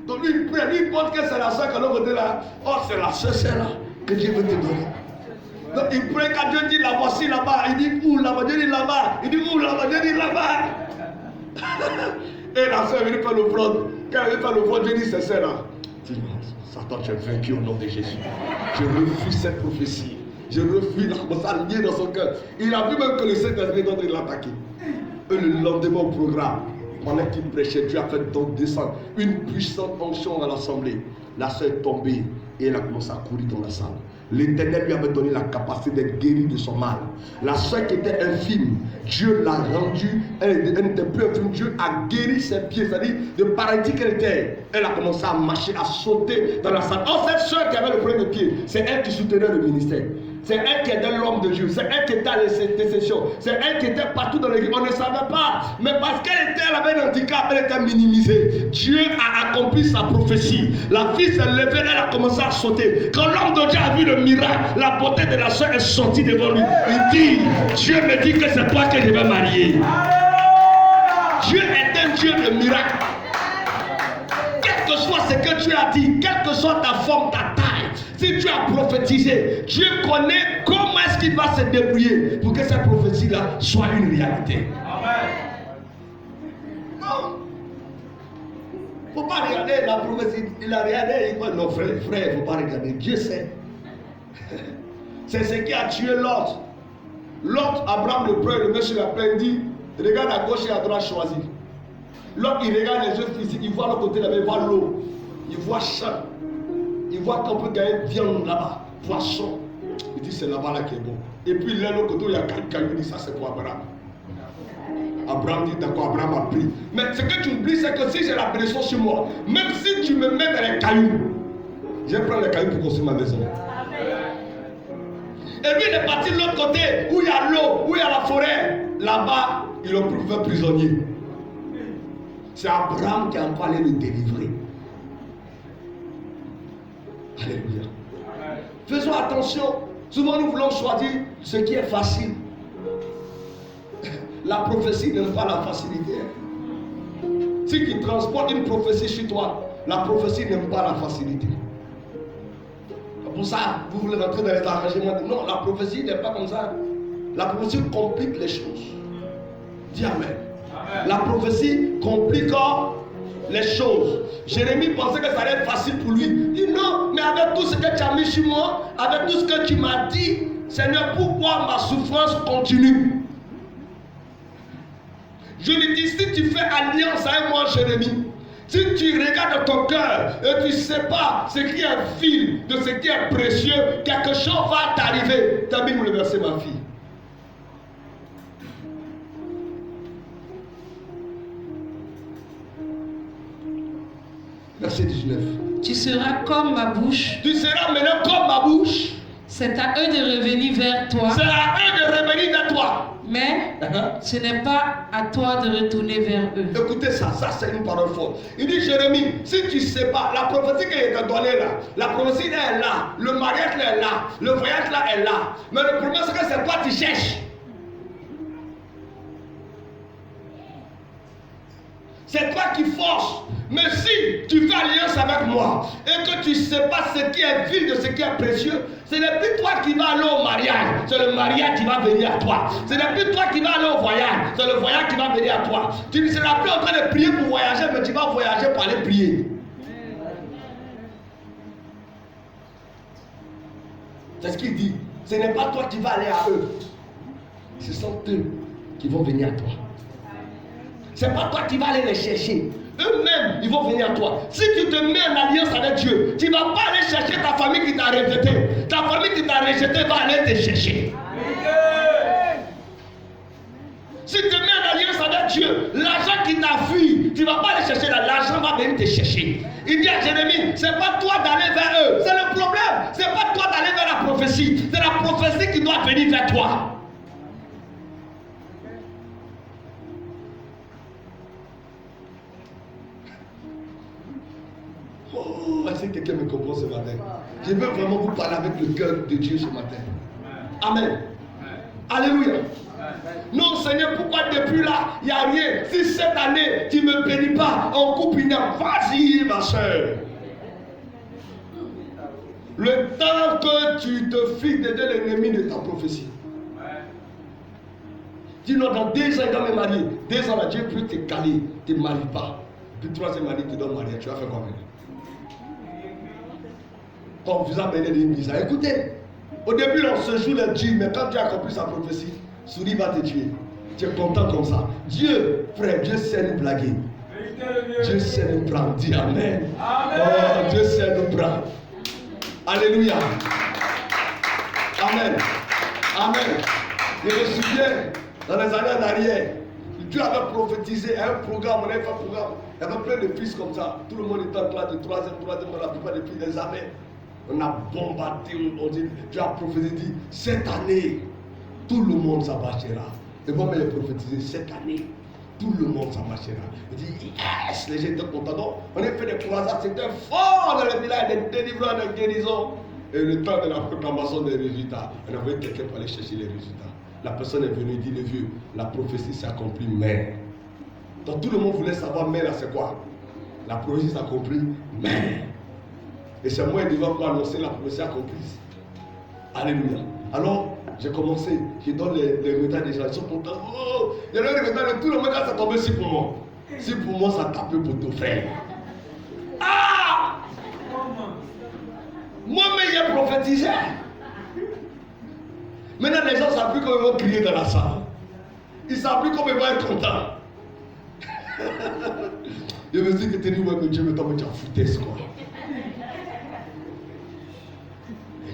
Donc, lui, il pense que c'est la soeur qui est l'autre côté là. Oh, c'est la soeur, c'est là que Dieu veut te donner. Donc, il prie quand Dieu dit la voici là-bas. Il dit où là-bas? Dieu dit là-bas. Il dit où là-bas? Dieu dit là-bas. Et la soeur est venue faire l'offrande. Quand elle est venue faire l'offrande, Dieu dit c'est ça là. Dis, Satan, tu es vaincu au nom de Jésus. Je refuse cette prophétie. Je refuse, il a commencé à lier dans son cœur. Il a vu même que le Saint-Esprit est en train de l'attaquer. Et le lendemain au programme, pendant qu'il prêchait, Dieu a fait donc descendre une puissante onction dans l'assemblée. La sœur est tombée et elle a commencé à courir dans la salle. L'Éternel lui avait donné la capacité d'être guérie de son mal. La sœur qui était infime, Dieu l'a rendue, elle n'était plus infime, Dieu a guéri ses pieds, c'est-à-dire de paralytique qu'elle était. Elle a commencé à marcher, à sauter dans la salle. Oh, cette sœur qui avait le premier pied, c'est elle qui soutenait le ministère. C'est elle qui était l'homme de Dieu. C'est elle qui était à l'intercession. C'est elle qui était partout dans l'église. On ne savait pas. Mais parce qu'elle avait un handicap, elle était minimisée. Dieu a accompli sa prophétie. La fille s'est levée, elle a commencé à sauter. Quand l'homme de Dieu a vu le miracle, la beauté de la soeur est sortie devant lui. Il dit, Dieu me dit que c'est toi que je vais marier. Dieu est un Dieu de miracle. que soit ce que tu as dit, quelle que soit ta forme, ta taille, si tu as prophétisé, Dieu connaît comment est-ce qu'il va se débrouiller pour que cette prophétie-là soit une réalité. Amen. Non. Il ne faut pas regarder la prophétie. Il a regardé, il dit non frère, il ne faut pas regarder. Dieu sait. C'est ce qui a tué Lot. Lot, Abraham le prend, le met sur la plaine, dit, regarde à gauche et à droite, choisis. Lot, il regarde les yeux physiques, il voit l'autre côté là-bas, il voit l'eau, il voit champ, il voit qu'on peut gagner viande là-bas, poisson. Il dit, c'est là-bas là qui est bon. Et puis là, l'autre côté, il y a quelqu'un qui dit, ça c'est pour Abraham. Abraham dit, d'accord, Abraham a pris. Mais ce que tu oublies, c'est que si j'ai la pression sur moi, même si tu me mets dans les cailloux, je vais prendre les cailloux pour construire ma maison. Et lui, il est parti de l'autre côté, où il y a l'eau, où il y a la forêt. Là-bas, ils l'ont fait prisonnier. C'est Abraham qui a encore allé le délivrer. Alléluia. Faisons attention. Souvent, nous voulons choisir ce qui est facile. La prophétie n'aime pas la facilité. Si tu transportes une prophétie chez toi, la prophétie n'aime pas la facilité. Pour ça, vous voulez rentrer dans les arrangements. Non, la prophétie n'est pas comme ça. La prophétie complique les choses. Dis Amen. Amen. La prophétie complique les choses. Jérémie pensait que ça allait être facile pour lui. Il dit non, mais avec tout ce que tu as mis sur moi, avec tout ce que tu m'as dit, Seigneur, pourquoi ma souffrance continue? Je lui dis, si tu fais alliance avec moi, Jérémie, si tu regardes ton cœur et tu ne sais pas ce qui est vil, de ce qui est précieux, quelque chose va t'arriver. Termine le verset, ma fille. Verset 19. Tu seras comme ma bouche. Tu seras maintenant comme ma bouche. C'est à eux de revenir vers toi. C'est à eux de revenir vers toi. Mais ce n'est pas à toi de retourner vers eux. Écoutez ça, ça c'est une parole forte. Il dit Jérémie, si tu ne sais pas, la prophétie qui t'a donnée là, la prophétie là est là, le mariage là est là, le voyage là est là. Mais le problème c'est que c'est toi qui cherches. C'est toi qui forces. Mais si tu fais alliance avec moi et que tu ne sais pas ce qui est vil de ce qui est précieux, ce n'est plus toi qui vas aller au mariage, c'est le mariage qui va venir à toi. Ce n'est plus toi qui vas aller au voyage, c'est le voyage qui va venir à toi. Tu ne seras plus en train de prier pour voyager, mais tu vas voyager pour aller prier. C'est ce qu'il dit. Ce n'est pas toi qui vas aller à eux. Ce sont eux qui vont venir à toi. Ce n'est pas toi qui vas aller les chercher. Eux-mêmes, ils vont venir à toi. Si tu te mets en alliance avec Dieu, tu ne vas pas aller chercher ta famille qui t'a rejeté. Ta famille qui t'a rejeté va aller te chercher. Si tu te mets en alliance avec Dieu, l'argent qui t'a fui, tu ne vas pas aller chercher là, l'argent va venir te chercher. Il dit à Jérémie, ce n'est pas toi d'aller vers eux. C'est le problème. Ce n'est pas toi d'aller vers la prophétie. C'est la prophétie qui doit venir vers toi. Oh, est-ce que quelqu'un me comprend ce matin? Je veux vraiment vous parler avec le cœur de Dieu ce matin. Amen. Alléluia. Non, Seigneur, pourquoi depuis là, il n'y a rien? Si cette année, tu ne me bénis pas, on coupe une arme. Vas-y, ma soeur. Le temps que tu te fixes derrière l'ennemi de ta prophétie. Dis-nous, dans 2 ans, il doit me marier. 2 ans, là, Dieu peut te caler, tu ne te maries pas. Puis 3e année, tu dois te marier. Tu vas faire quoi maintenant? Quand vous avez une bizarre. Écoutez, au début, on se joue les dieux, mais quand tu as accompli sa prophétie, souris va te tuer. Tu es content comme ça. Dieu, frère, Dieu sait nous blaguer. Dieu sait nous prendre. Dis Amen. Oh, Dieu sait nous prendre. Alléluia. Amen. Amen. Je me souviens, dans les années en arrière, Dieu avait prophétisé un programme, on avait fait un programme. Il y avait plein de fils comme ça. Tout le monde était en classe de 3e, la plupart des filles des années. On a bombardé, on dit, Dieu a prophétisé, dit, cette année, tout le monde s'en marchera. Et moi, il a prophétisé, cette année, tout le monde s'en marchera. Il dit, yes, les gens étaient contents. Donc, on a fait des croisades, c'était fort dans le village, des délivrances, des guérisons. Et le temps de la proclamation des résultats, on avait quelqu'un pour aller chercher les résultats. La personne est venue, dit, le vieux, la prophétie s'est accomplie, mais. Donc tout le monde voulait savoir, mais là, c'est quoi? la prophétie s'accomplit, mais. Et c'est moi qui devant annoncer la prophétie accomplie. Alléluia. Alors, j'ai commencé, je donne les résultats des gens, ils sont contents. Oh, il y a les résultats de tout le monde, ça tombait si pour moi. Si pour moi, ça tapait pour tout faire. Ah! Moi-même, j'ai prophétisé. Maintenant, les gens ne savent plus comment ils vont crier dans la salle. Ils ne savent plus comment ils vont être contents. Je me suis dit que Dieu me donne une foutaise, quoi.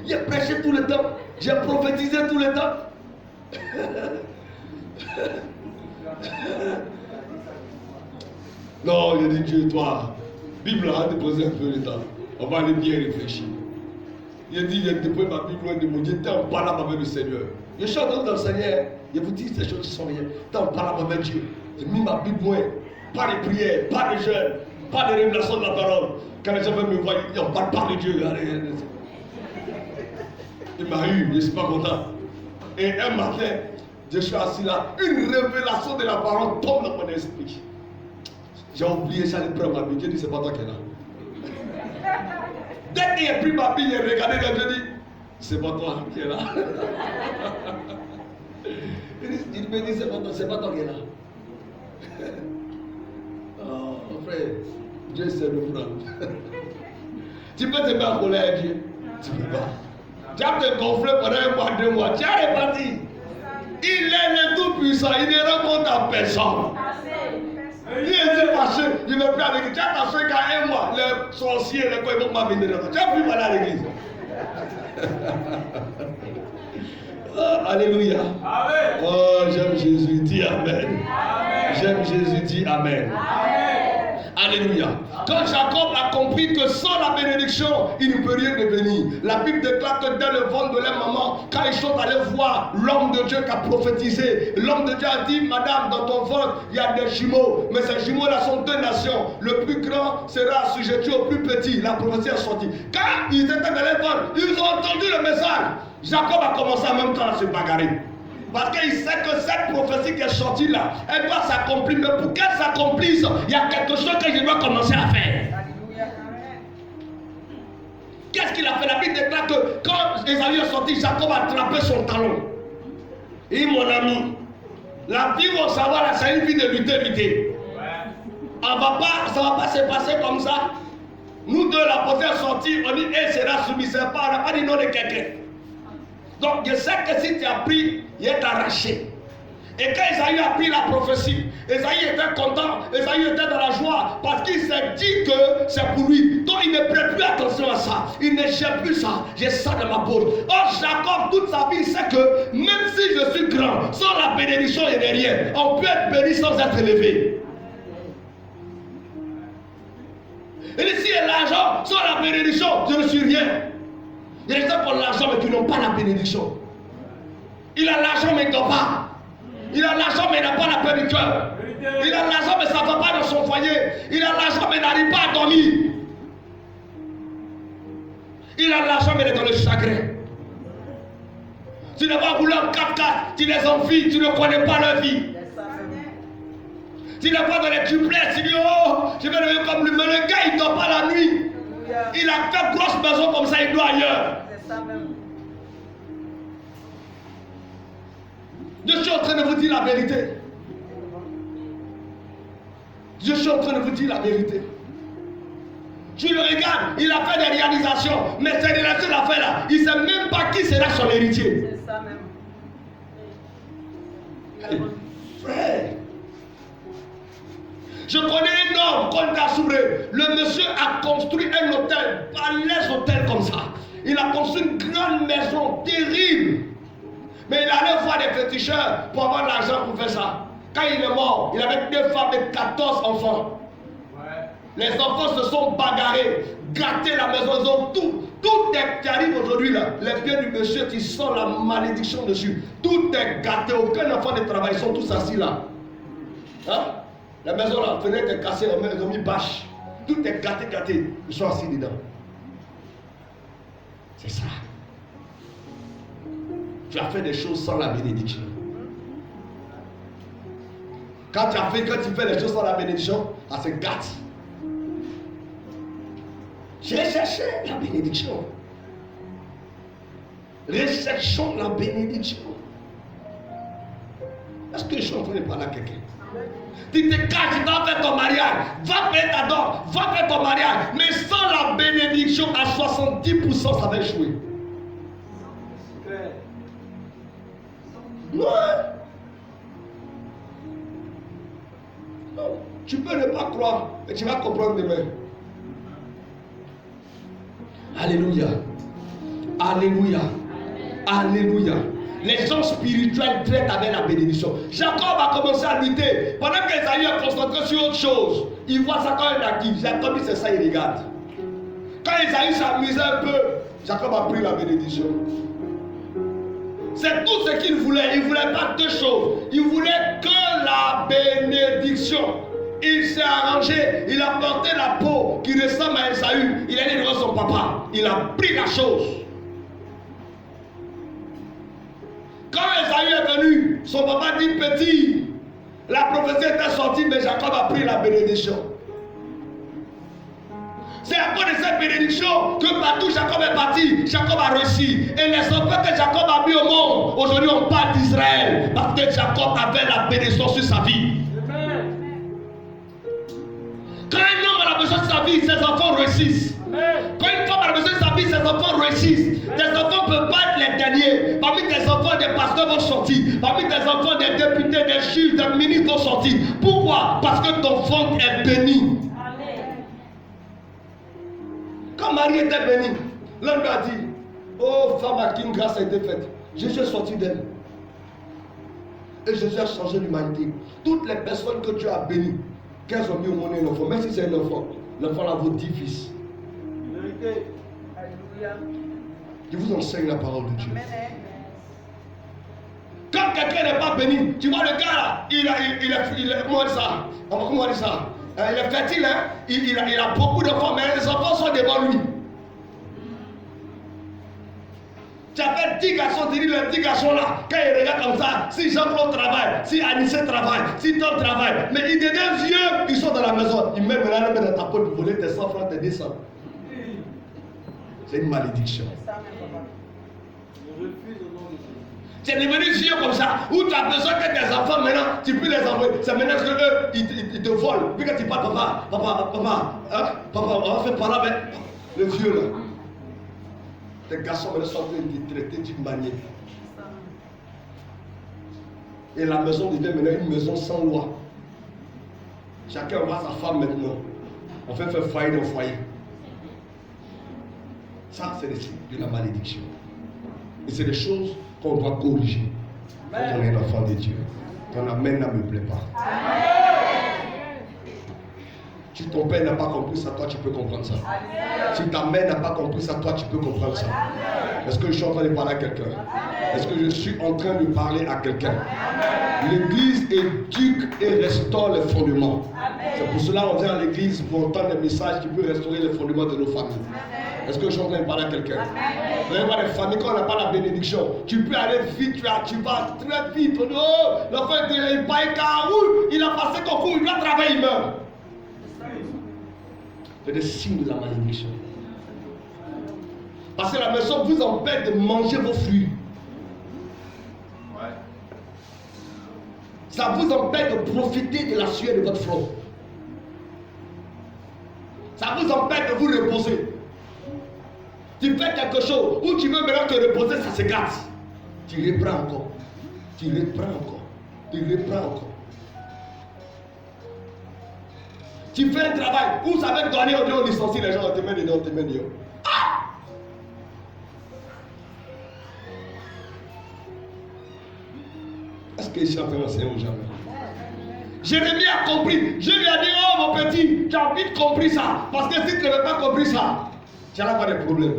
J'ai prêché tout le temps. J'ai prophétisé tout le temps. Non, il a dit Dieu, toi, Bible, arrête de poser un peu le temps. On va aller bien réfléchir. Il a dit, j'ai déposé ma Bible loin de mon Dieu, t'es en parlant avec le Seigneur. Je suis entré dans le Seigneur. Je vous dis ces choses qui sont rien. T'es en parlant avec Dieu. J'ai mis ma Bible loin. Pas de prière, pas de jeûne, pas de révélation de la parole. Quand les gens veulent me voir, ils en parlent pas de Dieu. Il m'a eu, je ne suis pas content. Et un matin, je suis assis là, une révélation de la parole tombe dans mon esprit. J'ai oublié ça, j'ai pris ma Bible, j'ai dit, c'est pas toi qui es là. Dès qu'il a pris ma Bible, il a regardé, j'ai dit, c'est pas toi qui es là. Il me dit, c'est pas toi qui es là. Oh, mon frère, Dieu sait le prendre. Tu peux te mettre en colère, Dieu. Tu peux pas. Tu vas te gonfler pendant 1 mois, 2 mois. Tu es reparti. Il est le tout-puissant. Il ne rend compte à personne. Il est fâché. Il ne veut plus avec lui. Tu as t'assurer qu'à 1 mois, les sorciers, les quoi, ils vont pas venir. Tu n'as plus mal à l'église. Alléluia. Amen. Oh, j'aime Jésus. Dis Amen. J'aime Jésus. Dis Amen. Alléluia. Quand Jacob a compris que sans la bénédiction, il ne peut rien devenir. La Bible déclare que dès le ventre de leur maman, quand ils sont allés voir l'homme de Dieu qui a prophétisé, l'homme de Dieu a dit, madame, dans ton ventre, il y a des jumeaux. Mais ces jumeaux-là sont 2 nations. Le plus grand sera assujetti au plus petit. La prophétie est sortie. Quand ils étaient dans les ventres, ils ont entendu le message. Jacob a commencé en même temps à se bagarrer. Parce qu'il sait que cette prophétie qui est sortie là, elle doit s'accomplir. Mais pour qu'elle s'accomplisse, il y a quelque chose que je dois commencer à faire. Qu'est-ce qu'il a fait? La Bible déclare que quand Esaü est sorti, Jacob a attrapé son talon. Et mon ami, la vie, on savoir là, c'est une vie de lutter. Ça ne va pas se passer comme ça. Nous deux, la prophétie est sortie, on dit, elle sera soumise. On n'a pas dit non de quelqu'un. Donc je sais que si tu as pris, il est arraché. Et quand Esaü a pris la prophétie, Esaü était content, Esaü était dans la joie, parce qu'il s'est dit que c'est pour lui. Donc il ne prête plus attention à ça, il ne cherche plus ça, j'ai ça dans ma poche. Or Jacob, toute sa vie, sait que même si je suis grand, sans la bénédiction, il n'est rien. On peut être béni sans être élevé. Et ici, l'argent, sans la bénédiction, je ne suis rien. Il y a des gens qui ont l'argent mais qui n'ont pas la bénédiction. Il a l'argent mais il ne dort pas. Il a l'argent mais il n'a pas la paix du cœur. Il a l'argent mais ça ne va pas dans son foyer. Il a l'argent mais il n'arrive pas à dormir. Il a l'argent mais il est dans le chagrin. Tu ne vas rouler en 4x4, tu les envies, tu ne connais pas leur vie. Tu ne vas dans les duplex, tu dis oh, je vais devenir comme lui. Mais le gars il ne dort pas la nuit. Il a fait grosse maison comme ça, il doit ailleurs. C'est ça même. Je suis en train de vous dire la vérité. Je suis en train de vous dire la vérité. Tu le regardes, il a fait des réalisations, mais ces réalisations qu'il a fait là, il ne sait même pas qui sera son héritier. C'est ça même. Hey, frère. Je connais un homme, Kolda Souré. Le monsieur a construit un hôtel, un hôtel comme ça. Il a construit une grande maison terrible. Mais il allait voir des féticheurs pour avoir l'argent pour faire ça. Quand il est mort, il avait 2 femmes et 14 enfants. Ouais. Les enfants se sont bagarrés, gâtés la maison, ils ont tout. Tout est qui arrive aujourd'hui là. Les biens du monsieur qui sent la malédiction dessus. Tout est gâté, aucun enfant ne travaille, ils sont tous assis là. Hein? La maison là, la fenêtre est cassée, ils ont mis bâche. Tout est gâté, ils sont assis dedans. C'est ça. Tu as fait des choses sans la bénédiction. Quand tu fais les choses sans la bénédiction, ça se gâte. J'ai cherché la bénédiction. Recherchons la bénédiction. Est-ce que je suis en train de parler à quelqu'un? Tu te caches, tu vas faire ton mariage. Va faire ta dot, va faire ton mariage. Mais sans la bénédiction, à 70%, ça va échouer. Non. Non. Tu peux ne pas croire, mais tu vas comprendre demain. Alléluia. Alléluia. Alléluia. Les gens spirituels traitent avec la bénédiction. Jacob a commencé à lutter. Pendant qu'Esaïe est concentré sur autre chose, il voit ça quand il active. Jacob, c'est ça, il regarde. Quand Esaïe s'amusait un peu, Jacob a pris la bénédiction. C'est tout ce qu'il voulait. Il ne voulait pas deux choses. Il voulait que la bénédiction. Il s'est arrangé. Il a porté la peau qui ressemble à Esaü. Il est allé devant son papa. Il a pris la chose. Quand Esaü est venu, son papa dit petit. La prophétie était sortie, mais Jacob a pris la bénédiction. C'est à cause de cette bénédiction que partout Jacob est parti, Jacob a réussi. Et les enfants que Jacob a mis au monde, aujourd'hui on parle d'Israël. Parce que Jacob avait la bénédiction sur sa vie. Quand un homme a besoin de sa vie, ses enfants réussissent. Quand une femme a besoin de sa vie, ses enfants réussissent. Tes enfants ne peuvent pas être les derniers. Parmi tes enfants, des pasteurs vont sortir. Parmi tes enfants, des députés, des juges, des ministres vont sortir. Pourquoi? Parce que ton fonds est béni. Quand Marie était bénie, l'homme lui a dit, oh femme à qui une grâce a été faite. Jésus est sorti d'elle. Et Jésus a changé l'humanité. Toutes les personnes que Dieu a bénies, qu'elles ont mis au monde un enfant, même si c'est un enfant, l'enfant là vaut 10 fils. Je vous enseigne la parole de Dieu. Quand quelqu'un n'est pas béni, tu vois le gars là, il est comment on dit ça? Comment on dit ça? Il est fertile, hein? Il a beaucoup d'enfants, mais les enfants sont devant lui. Tu appelles 10 garçons, tu dis les 10 garçons là, quand ils regardent comme ça, si Jean-Claude travaille, si Anissé travaille, si Tom travaille, mais ils deviennent vieux, ils sont dans la maison. Ils mettent maintenant dans ta poche pour voler tes 100 francs, tes 200. C'est une malédiction. Tu es devenu vieux comme ça, où tu as besoin que tes enfants maintenant, tu peux les envoyer. C'est maintenant qu'eux, ils te volent. Puis quand tu parles, papa, on va faire parler avec le vieux là. Les garçons maintenant sont en train de traiter d'une manière. Et la maison devient maintenant une maison sans loi. Chacun voit sa femme maintenant. On fait faire foyer dans le foyer. Ça, c'est le signe de la malédiction. Et c'est des choses qu'on doit corriger quand on est un enfant de Dieu. Ton amen ne me plaît pas. Si ton père n'a pas compris ça, toi tu peux comprendre ça. Si ta mère n'a pas compris ça, toi tu peux comprendre ça. Est-ce que je suis en train de parler à quelqu'un? Est-ce que je suis en train de parler à quelqu'un? L'église éduque et restaure les fondements. C'est pour cela qu'on vient à l'église pour entendre des messages qui peuvent restaurer les fondements de nos familles. Est-ce que je suis en train de parler à quelqu'un? Vous allez voir les familles, quand on n'a pas la bénédiction, tu peux aller vite, tu vas très vite. Oh, l'enfant il paye carreau, il a passé concours, il doit travailler, il meurt. C'est des signes de la malédiction. Parce que la maison vous empêche de manger vos fruits. Ça vous empêche de profiter de la sueur de votre front. Ça vous empêche de vous reposer. Tu fais quelque chose où tu veux maintenant te reposer, ça se gâte. Tu reprends encore. Tu reprends encore. Tu reprends encore. Tu fais un travail où ça va te donner, on licencie les gens, on te met dedans, on te met dedans. Ah! Est-ce que je suis en train d'enseigner ou jamais? Jérémie a compris. Dieu lui a dit, oh mon petit, tu as vite compris ça. Parce que si tu n'avais pas compris ça, tu n'as pas de problème.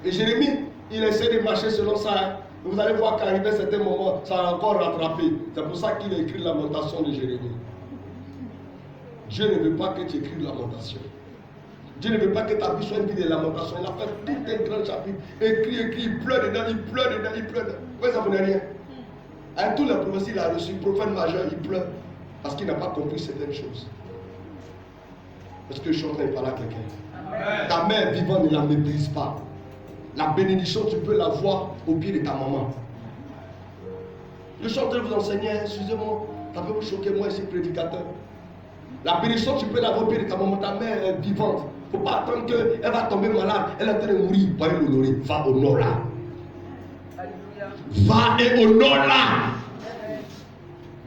Et Jérémie, il essaie de marcher selon ça. Hein. Vous allez voir qu'arrivé à certains moments, ça a encore rattrapé. C'est pour ça qu'il a écrit la lamentation de Jérémie. Dieu ne veut pas que tu écrives la lamentation. Dieu ne veut pas que ta vie soit une vie de lamentation. Il a fait tout un grand chapitre. Écrit, il pleure dedans, il pleure dedans, il pleure dedans. Oui, ça ne vous rien. Avec toutes les prophéties qu'il a reçues, prophète majeur, il pleure. Parce qu'il n'a pas compris certaines choses. Est-ce que je suis en train de parler à quelqu'un? Ta mère vivante, ne la méprise pas. La bénédiction, tu peux la voir au pied de ta maman. Je suis en train de vous enseigner, excusez-moi, ça peut vous choquer, moi, ici, prédicateur. La bénédiction, tu peux la voir au pied de ta maman, ta mère est vivante. Il ne faut pas attendre qu'elle va tomber malade, elle est en train de mourir. Va l'honorer, va honore-la. Va et honore-la.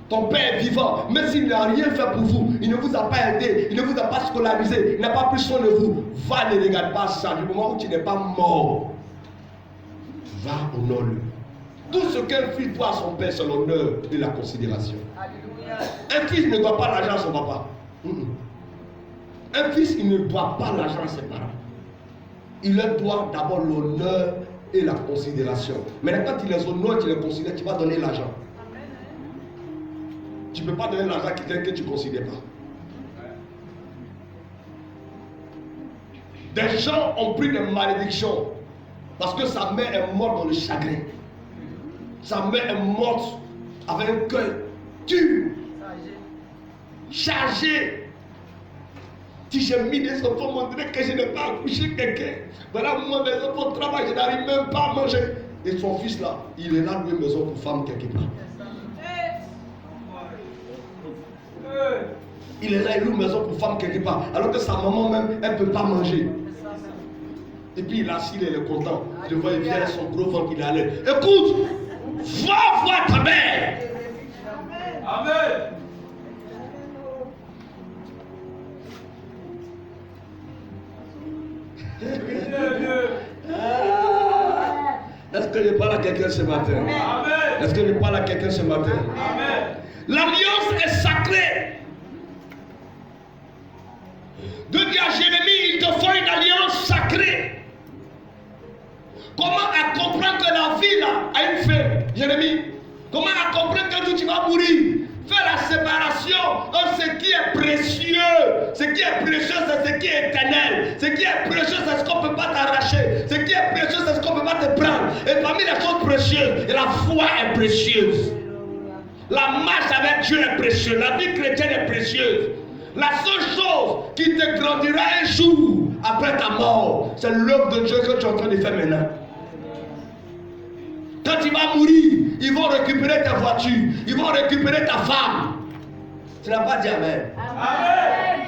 Ton père est vivant, même s'il n'a rien fait pour vous, il ne vous a pas aidé, il ne vous a pas scolarisé, il n'a pas pris soin de vous. Va, ne regarde pas ça, du moment où tu n'es pas mort. Va, honore-le. Tout ce qu'un fils doit à son père, c'est l'honneur et la considération. Alléluia. Un fils ne doit pas l'argent à son papa. Un fils, il ne doit pas l'argent à ses parents. Il leur doit d'abord l'honneur et la considération. Maintenant, quand il les honore, tu les considères, tu vas donner l'argent. Tu ne peux pas donner l'argent à quelqu'un que tu ne considères pas. Des gens ont pris des malédictions parce que sa mère est morte dans le chagrin. Sa mère est morte avec un cœur dur, chargé. Si j'ai mis des enfants, montrer que je n'ai pas accouché quelqu'un. Voilà, moi, mes enfants travaillent, je n'arrive même pas à manger. Et son fils là, il est là, loué maison pour femme quelque part. Il est là, il loue maison pour femme quelque part. Alors que sa maman même, elle ne peut pas manger. Et puis il est assis, il est content. Je vois, il vient avec son gros ventre, il est à l'aise. Écoute, va voir ta mère. Amen. Est-ce que je parle à quelqu'un ce matin? Amen. Est-ce que je parle à quelqu'un ce matin? Amen. L'alliance est sacrée. Dieu dit à Jérémie, il te faut une alliance sacrée. Comment à comprendre que la vie là a une fin, Jérémie? Comment à comprendre que tu vas mourir? Fais la séparation entre ce qui est précieux. Ce qui est précieux, c'est ce qui est éternel. Ce qui est précieux, c'est ce qu'on ne peut pas t'arracher. Ce qui est précieux, c'est ce qu'on ne peut pas te prendre. Et parmi les choses précieuses, la foi est précieuse. La marche avec Dieu est précieuse. La vie chrétienne est précieuse. La seule chose qui te grandira un jour après ta mort, c'est l'œuvre de Dieu que tu es en train de faire maintenant. Quand tu vas mourir, ils vont récupérer ta voiture, ils vont récupérer ta femme. Tu n'as pas dit Amen. Amen.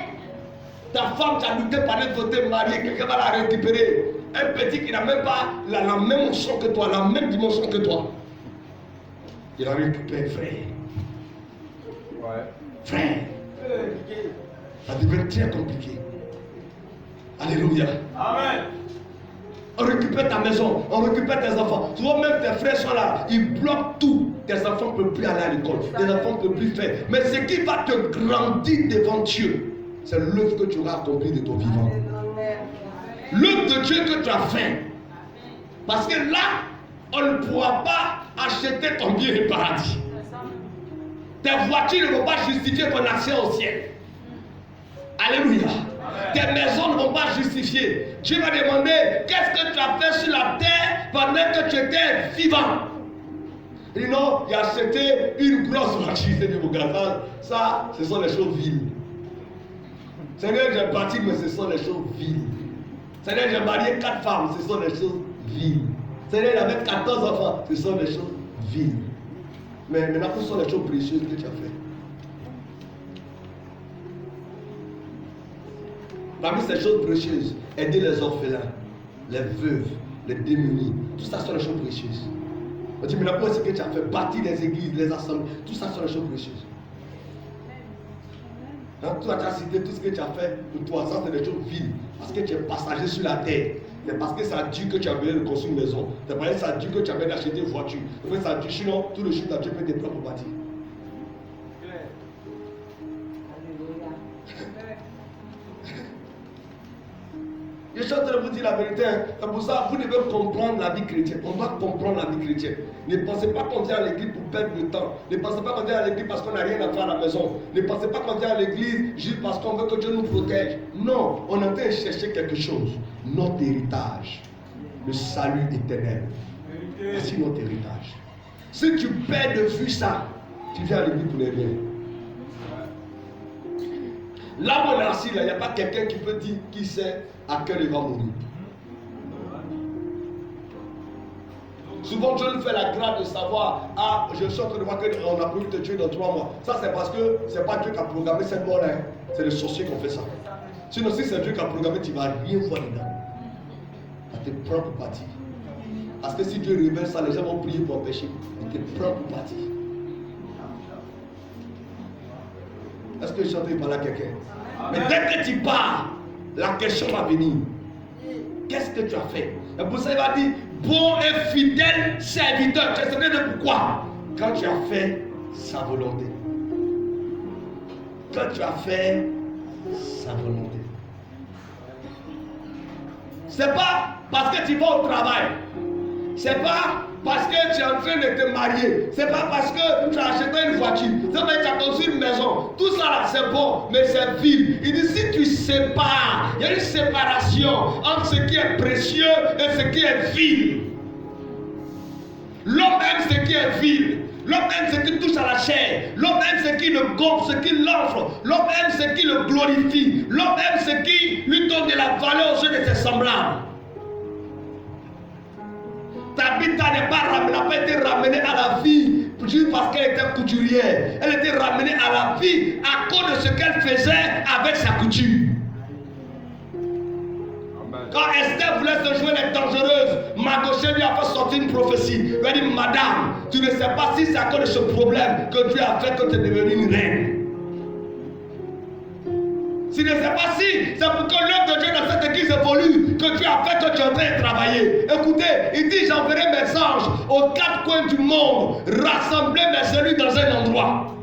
Ta femme, tu as lutté par elle, voter mariée, quelqu'un va la récupérer. Un petit qui n'a même pas la même dimension que toi, la même dimension que toi. Il a récupéré, frère. Ouais. Frère. Ça devient très compliqué. Alléluia. Amen. On récupère ta maison, on récupère tes enfants. Souvent même tes frères sont là, ils bloquent tout. Tes enfants ne peuvent plus aller à l'école, tes enfants ne peuvent plus faire. Mais ce qui va te grandir devant Dieu, c'est l'œuvre que tu auras accomplie de ton vivant. L'œuvre de Dieu que tu as fait. Parce que là, on ne pourra pas acheter ton bien de paradis. Tes voitures ne vont pas justifier ton accès au ciel. Alléluia. Tes maisons ne vont pas justifier. Dieu va demander qu'est-ce que tu as fait sur la terre pendant que tu étais vivant. Il dit non, il a acheté une grosse voiture de Bogota. Ça, ce sont les choses viles. Seigneur, j'ai bâti, mais ce sont les choses viles. Seigneur, j'ai marié 4 femmes, ce sont les choses viles. Seigneur, il avait 14 enfants, ce sont les choses viles. Mais maintenant, ce sont les choses précieuses que tu as fait. Parmi ces choses précieuses, aider les orphelins, les veuves, les démunis, tout ça sont les choses précieuses. On dit, mais la ce que tu as fait, bâtir les églises, les assemblées, tout ça sont les choses précieuses. Hein, tu as cité tout ce que tu as fait pour toi, ça c'est des choses viles, parce que tu es passager sur la terre. C'est parce que ça a dû que tu avais de construire une maison. C'est parce que ça a dû que tu avais d'acheter une voiture. C'est parce que ça a dû, sinon, tout le jour, tu peux te prendre pour bâtir. Je suis en train de vous dire la vérité. C'est pour ça que vous devez comprendre la vie chrétienne. On doit comprendre la vie chrétienne. Ne pensez pas qu'on vient à l'église pour perdre du temps. Ne pensez pas qu'on vient à l'église parce qu'on n'a rien à faire à la maison. Ne pensez pas qu'on vient à l'église juste parce qu'on veut que Dieu nous protège. Non, on est en train de chercher quelque chose. Notre héritage. Le salut éternel. Voici notre héritage. Si tu perds de vue ça, tu viens à l'église pour les rien. Là où on est assis, il n'y a pas quelqu'un qui peut dire qui sait à quel il va mourir. Souvent, Dieu nous fait la grâce de savoir, ah, je suis en train de voir qu'on a prévu de te tuer dans 3 mois. Ça, c'est parce que ce n'est pas Dieu qui a programmé cette mort-là. Hein. C'est les sorciers qui ont fait ça. Sinon, si c'est Dieu qui a programmé, tu ne vas rien voir dedans. À tes propres parties. Parce que si Dieu révèle ça, les gens vont prier pour empêcher. À tes propres parties. Est-ce que je suis en train de parler à quelqu'un? Mais dès que tu pars, la question va venir. Qu'est-ce que tu as fait? Et pour ça, il va dire, bon et fidèle serviteur. Tu sais de pourquoi? Quand tu as fait sa volonté. Quand tu as fait sa volonté. C'est pas parce que tu vas au travail. C'est pas parce que tu es en train de te marier. C'est pas parce que tu as acheté une voiture. C'est pas parce que tu as construit une maison. Tout ça là, c'est bon, mais c'est vil. Il dit si tu sépares, il y a une séparation entre ce qui est précieux et ce qui est vil. L'homme aime ce qui est vil. L'homme aime ce qui touche à la chair. L'homme aime ce qui le gonfle, ce qui l'enfle. L'homme aime ce qui le glorifie. L'homme aime ce qui lui donne de la valeur aux yeux de ses semblables. Tabitha n'a pas été ramenée à la vie juste parce qu'elle était couturière. Elle était ramenée à la vie à cause de ce qu'elle faisait avec sa couture. Quand Esther voulait se jouer les dangereuses, Mardochée lui a fait sortir une prophétie. Il lui a dit, madame, tu ne sais pas si c'est à cause de ce problème que Dieu a fait que tu es devenue une reine. Si ne sais pas si, c'est pour que l'œuvre de Dieu dans cette église évolue, que Dieu a fait que tu es en train de travailler. Écoutez, il dit, j'enverrai mes anges aux 4 coins du monde, rassembler mes élus dans un endroit.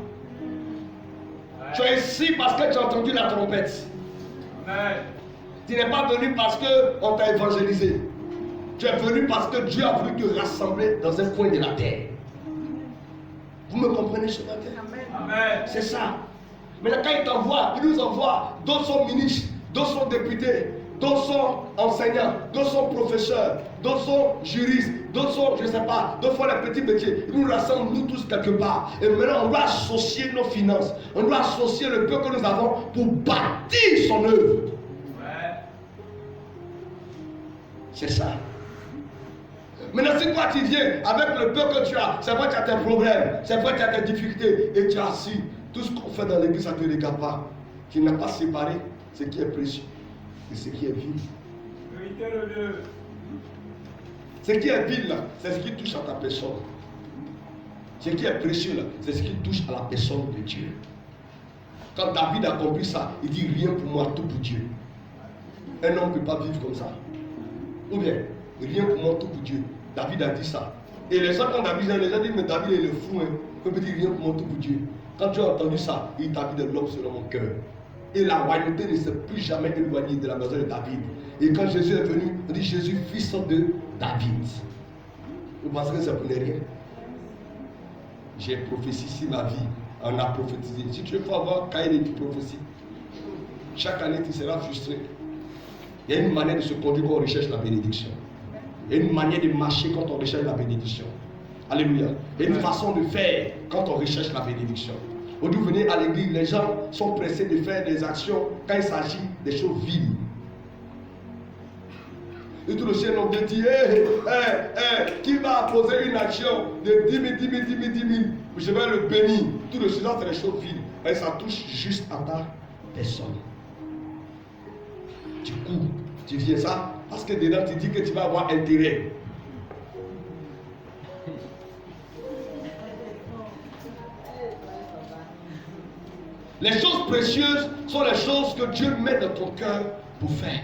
Tu es ici parce que tu as entendu la trompette. Amen. Tu n'es pas venu parce qu'on t'a évangélisé. Tu es venu parce que Dieu a voulu te rassembler dans un coin de la terre. Vous me comprenez ce matin? Amen. C'est ça. Maintenant, quand il t'envoie, il nous envoie. D'autres sont ministres, d'autres sont députés, d'autres sont enseignants, d'autres sont professeurs, d'autres sont juristes, d'autres sont, je ne sais pas, d'autres font les petits métiers. Il nous rassemble, nous tous, quelque part. Et maintenant, on doit associer nos finances. On doit associer le peu que nous avons pour bâtir son œuvre. C'est ça. Maintenant, si toi tu viens avec le peu que tu as, c'est vrai que tu as tes problèmes, c'est vrai que tu as tes difficultés, et tu as assis. Tout ce qu'on fait dans l'église, ça ne te regarde pas. Tu n'as pas séparé ce qui est précieux et ce qui est vil. Ce qui est vil, là, c'est ce qui touche à ta personne. Ce qui est précieux, là, c'est ce qui touche à la personne de Dieu. Quand David a compris ça, il dit rien pour moi, tout pour Dieu. Un homme ne peut pas vivre comme ça. Ou bien, rien pour moi, tout pour Dieu. David a dit ça. Et les gens, quand David, les gens disent, mais David est le fou, hein. Il peut dire rien pour moi, tout pour Dieu. Quand tu as entendu ça, il t'a dit de l'homme selon mon cœur. Et la royauté ne s'est plus jamais éloignée de la maison de David. Et quand Jésus est venu, on dit Jésus, fils de David. Vous pensez que ça ne rien? J'ai prophétisé ma vie. On a prophétisé. Si tu veux avoir cahier de prophétie, chaque année tu seras frustré. Il y a une manière de se conduire quand on recherche la bénédiction. Il y a une manière de marcher quand on recherche la bénédiction. Alléluia. Il y a une façon de faire quand on recherche la bénédiction. Au lieu de venir à l'église, les gens sont pressés de faire des actions quand il s'agit des choses viles. Et tout le ciel on te dit, qui va poser une action de 10 000, 10 000, 10 000, 10 000, je vais le bénir. Tout le ciel c'est des choses viles. Et ça touche juste à ta personne. Tu cours, tu viens ça, parce que dedans tu dis que tu vas avoir intérêt. Les choses précieuses sont les choses que Dieu met dans ton cœur pour faire.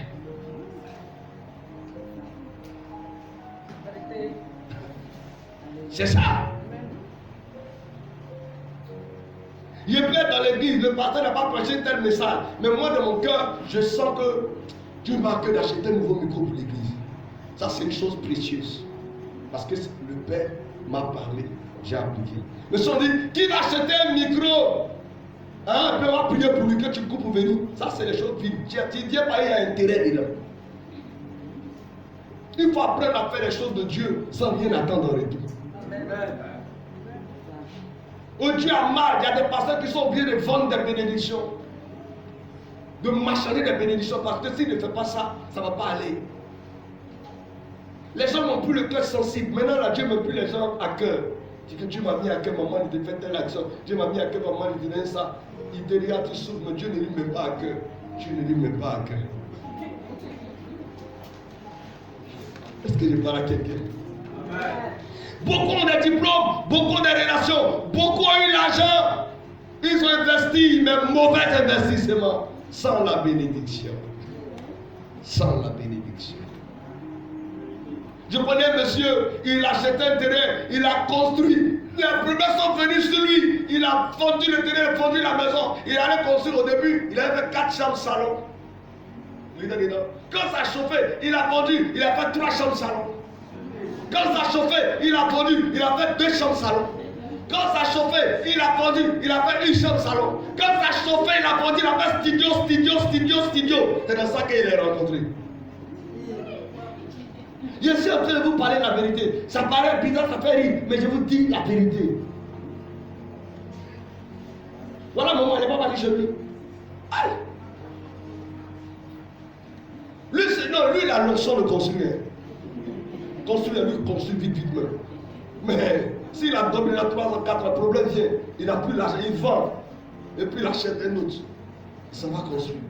C'est ça. Il est plein dans l'église, le pasteur n'a pas prêché tel message. Mais moi, dans mon cœur, je sens que Dieu m'a que d'acheter un nouveau micro pour l'église. Ça, c'est une chose précieuse. Parce que le Père m'a parlé, j'ai appliqué. Mais si on dit, qui va acheter un micro? Hein, on peut avoir prié pour lui que tu coupes pour venir. Ça, c'est les choses vides. Tu dis pas, il y a intérêt dedans. Il faut apprendre à faire les choses de Dieu sans rien attendre en retour. Oh, Dieu a marre, il y a des pasteurs qui sont obligés de vendre des bénédictions. de marchander des bénédictions, parce que s'il ne fait pas ça, ça ne va pas aller. Les gens n'ont plus le cœur sensible. Maintenant, là, Dieu ne met plus les gens à cœur. Tu dis que Dieu m'a mis à cœur, maman, il te fait telle action. Dieu m'a mis à cœur, maman, il te donne ça. Il te regarde, tu souffres, mais Dieu ne lui met pas à cœur. Dieu ne lui met pas à cœur. Est-ce que je parle à quelqu'un? Beaucoup ont des diplômes, beaucoup ont des relations, beaucoup ont eu l'argent. Ils ont investi, mais mauvais investissement. Sans la bénédiction. Sans la bénédiction. Je connais un monsieur, il a acheté un terrain, il a construit. Les premiers sont venus sur lui. Il a fondu le terrain, fondu la maison. Il allait construire au début. Il avait 4 chambres salon. Il était dedans. Quand ça chauffait, il a fondu. Il a fait 3 chambres salon. Quand ça chauffait, il a fondu. Il a fait 2 chambres salon. Quand ça chauffait, il a fondu. Il a fait 1 chambre salon. Quand ça chauffait, il a fondu. Il a fait studio. C'est dans ça qu'il est rencontré. Je suis en train de vous parler la vérité. Ça paraît bizarre, ça fait rire, mais je vous dis la vérité. Voilà, maman, elle n'est pas partie chez lui. Aïe! Lui, il a l'option de construire. Construire, lui, construit vite, mais s'il a dominé la 3 ans, 4 ans, le problème vient. Il n'a plus l'argent, il vend. Et puis il achète un autre. Ça va construire.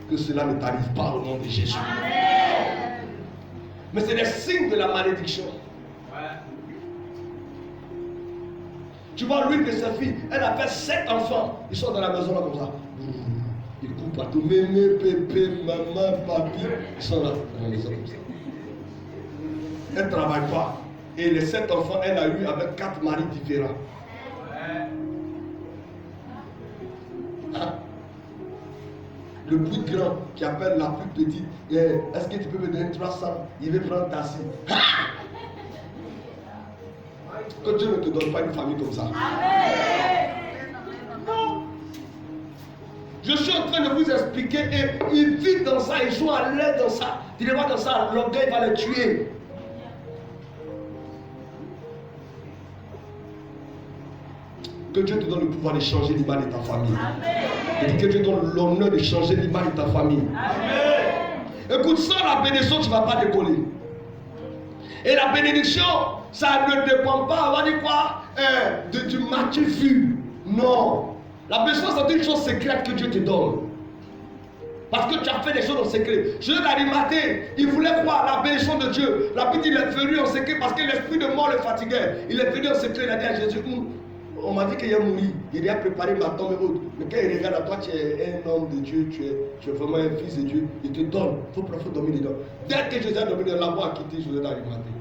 Que cela ne t'arrive pas au nom de Jésus. Amen. Mais c'est des signes de la malédiction. Tu vois, l'une de ses filles, elle a fait 7 enfants. Ils sont dans la maison là comme ça. Ils courent partout. Mémé, pépé, maman, papi. Ils sont là dans la maison comme ça. Elle ne travaille pas. Et les 7 enfants, elle a eu avec 4 maris différents. Hein? Le plus grand qui appelle la plus petite, est-ce que tu peux me donner 300? Il veut prendre ta cible. Que Dieu ne te donne pas une famille comme ça. Non. Je suis en train de vous expliquer et ils vivent dans ça, ils sont à l'aise dans ça. Tu les vois dans ça, l'orgueil va les tuer. Que Dieu te donne le pouvoir de changer l'image de ta famille. Et que Dieu te donne l'honneur de changer l'image de ta famille. Amen. Écoute, sans la bénédiction, tu ne vas pas décoller. Et la bénédiction, ça ne dépend pas, on va dire quoi, du match vu. Non. La bénédiction, c'est une chose secrète que Dieu te donne. Parce que tu as fait des choses en secret. Jésus d'Arimathée, il voulait voir la bénédiction de Dieu. La petite, il est venu en secret parce que l'esprit de mort le fatiguait. Il est venu en secret, il a dit à Jésus, on m'a dit qu'il a mouru, il a préparé ma tombe et autres. Mais quand il regarde à toi, tu es un homme de Dieu, tu es vraiment un fils de Dieu. Il te donne, il faut dormir dedans. Dès que Jésus a dormi dedans, la voix a quitté Jésus d'Arimathée.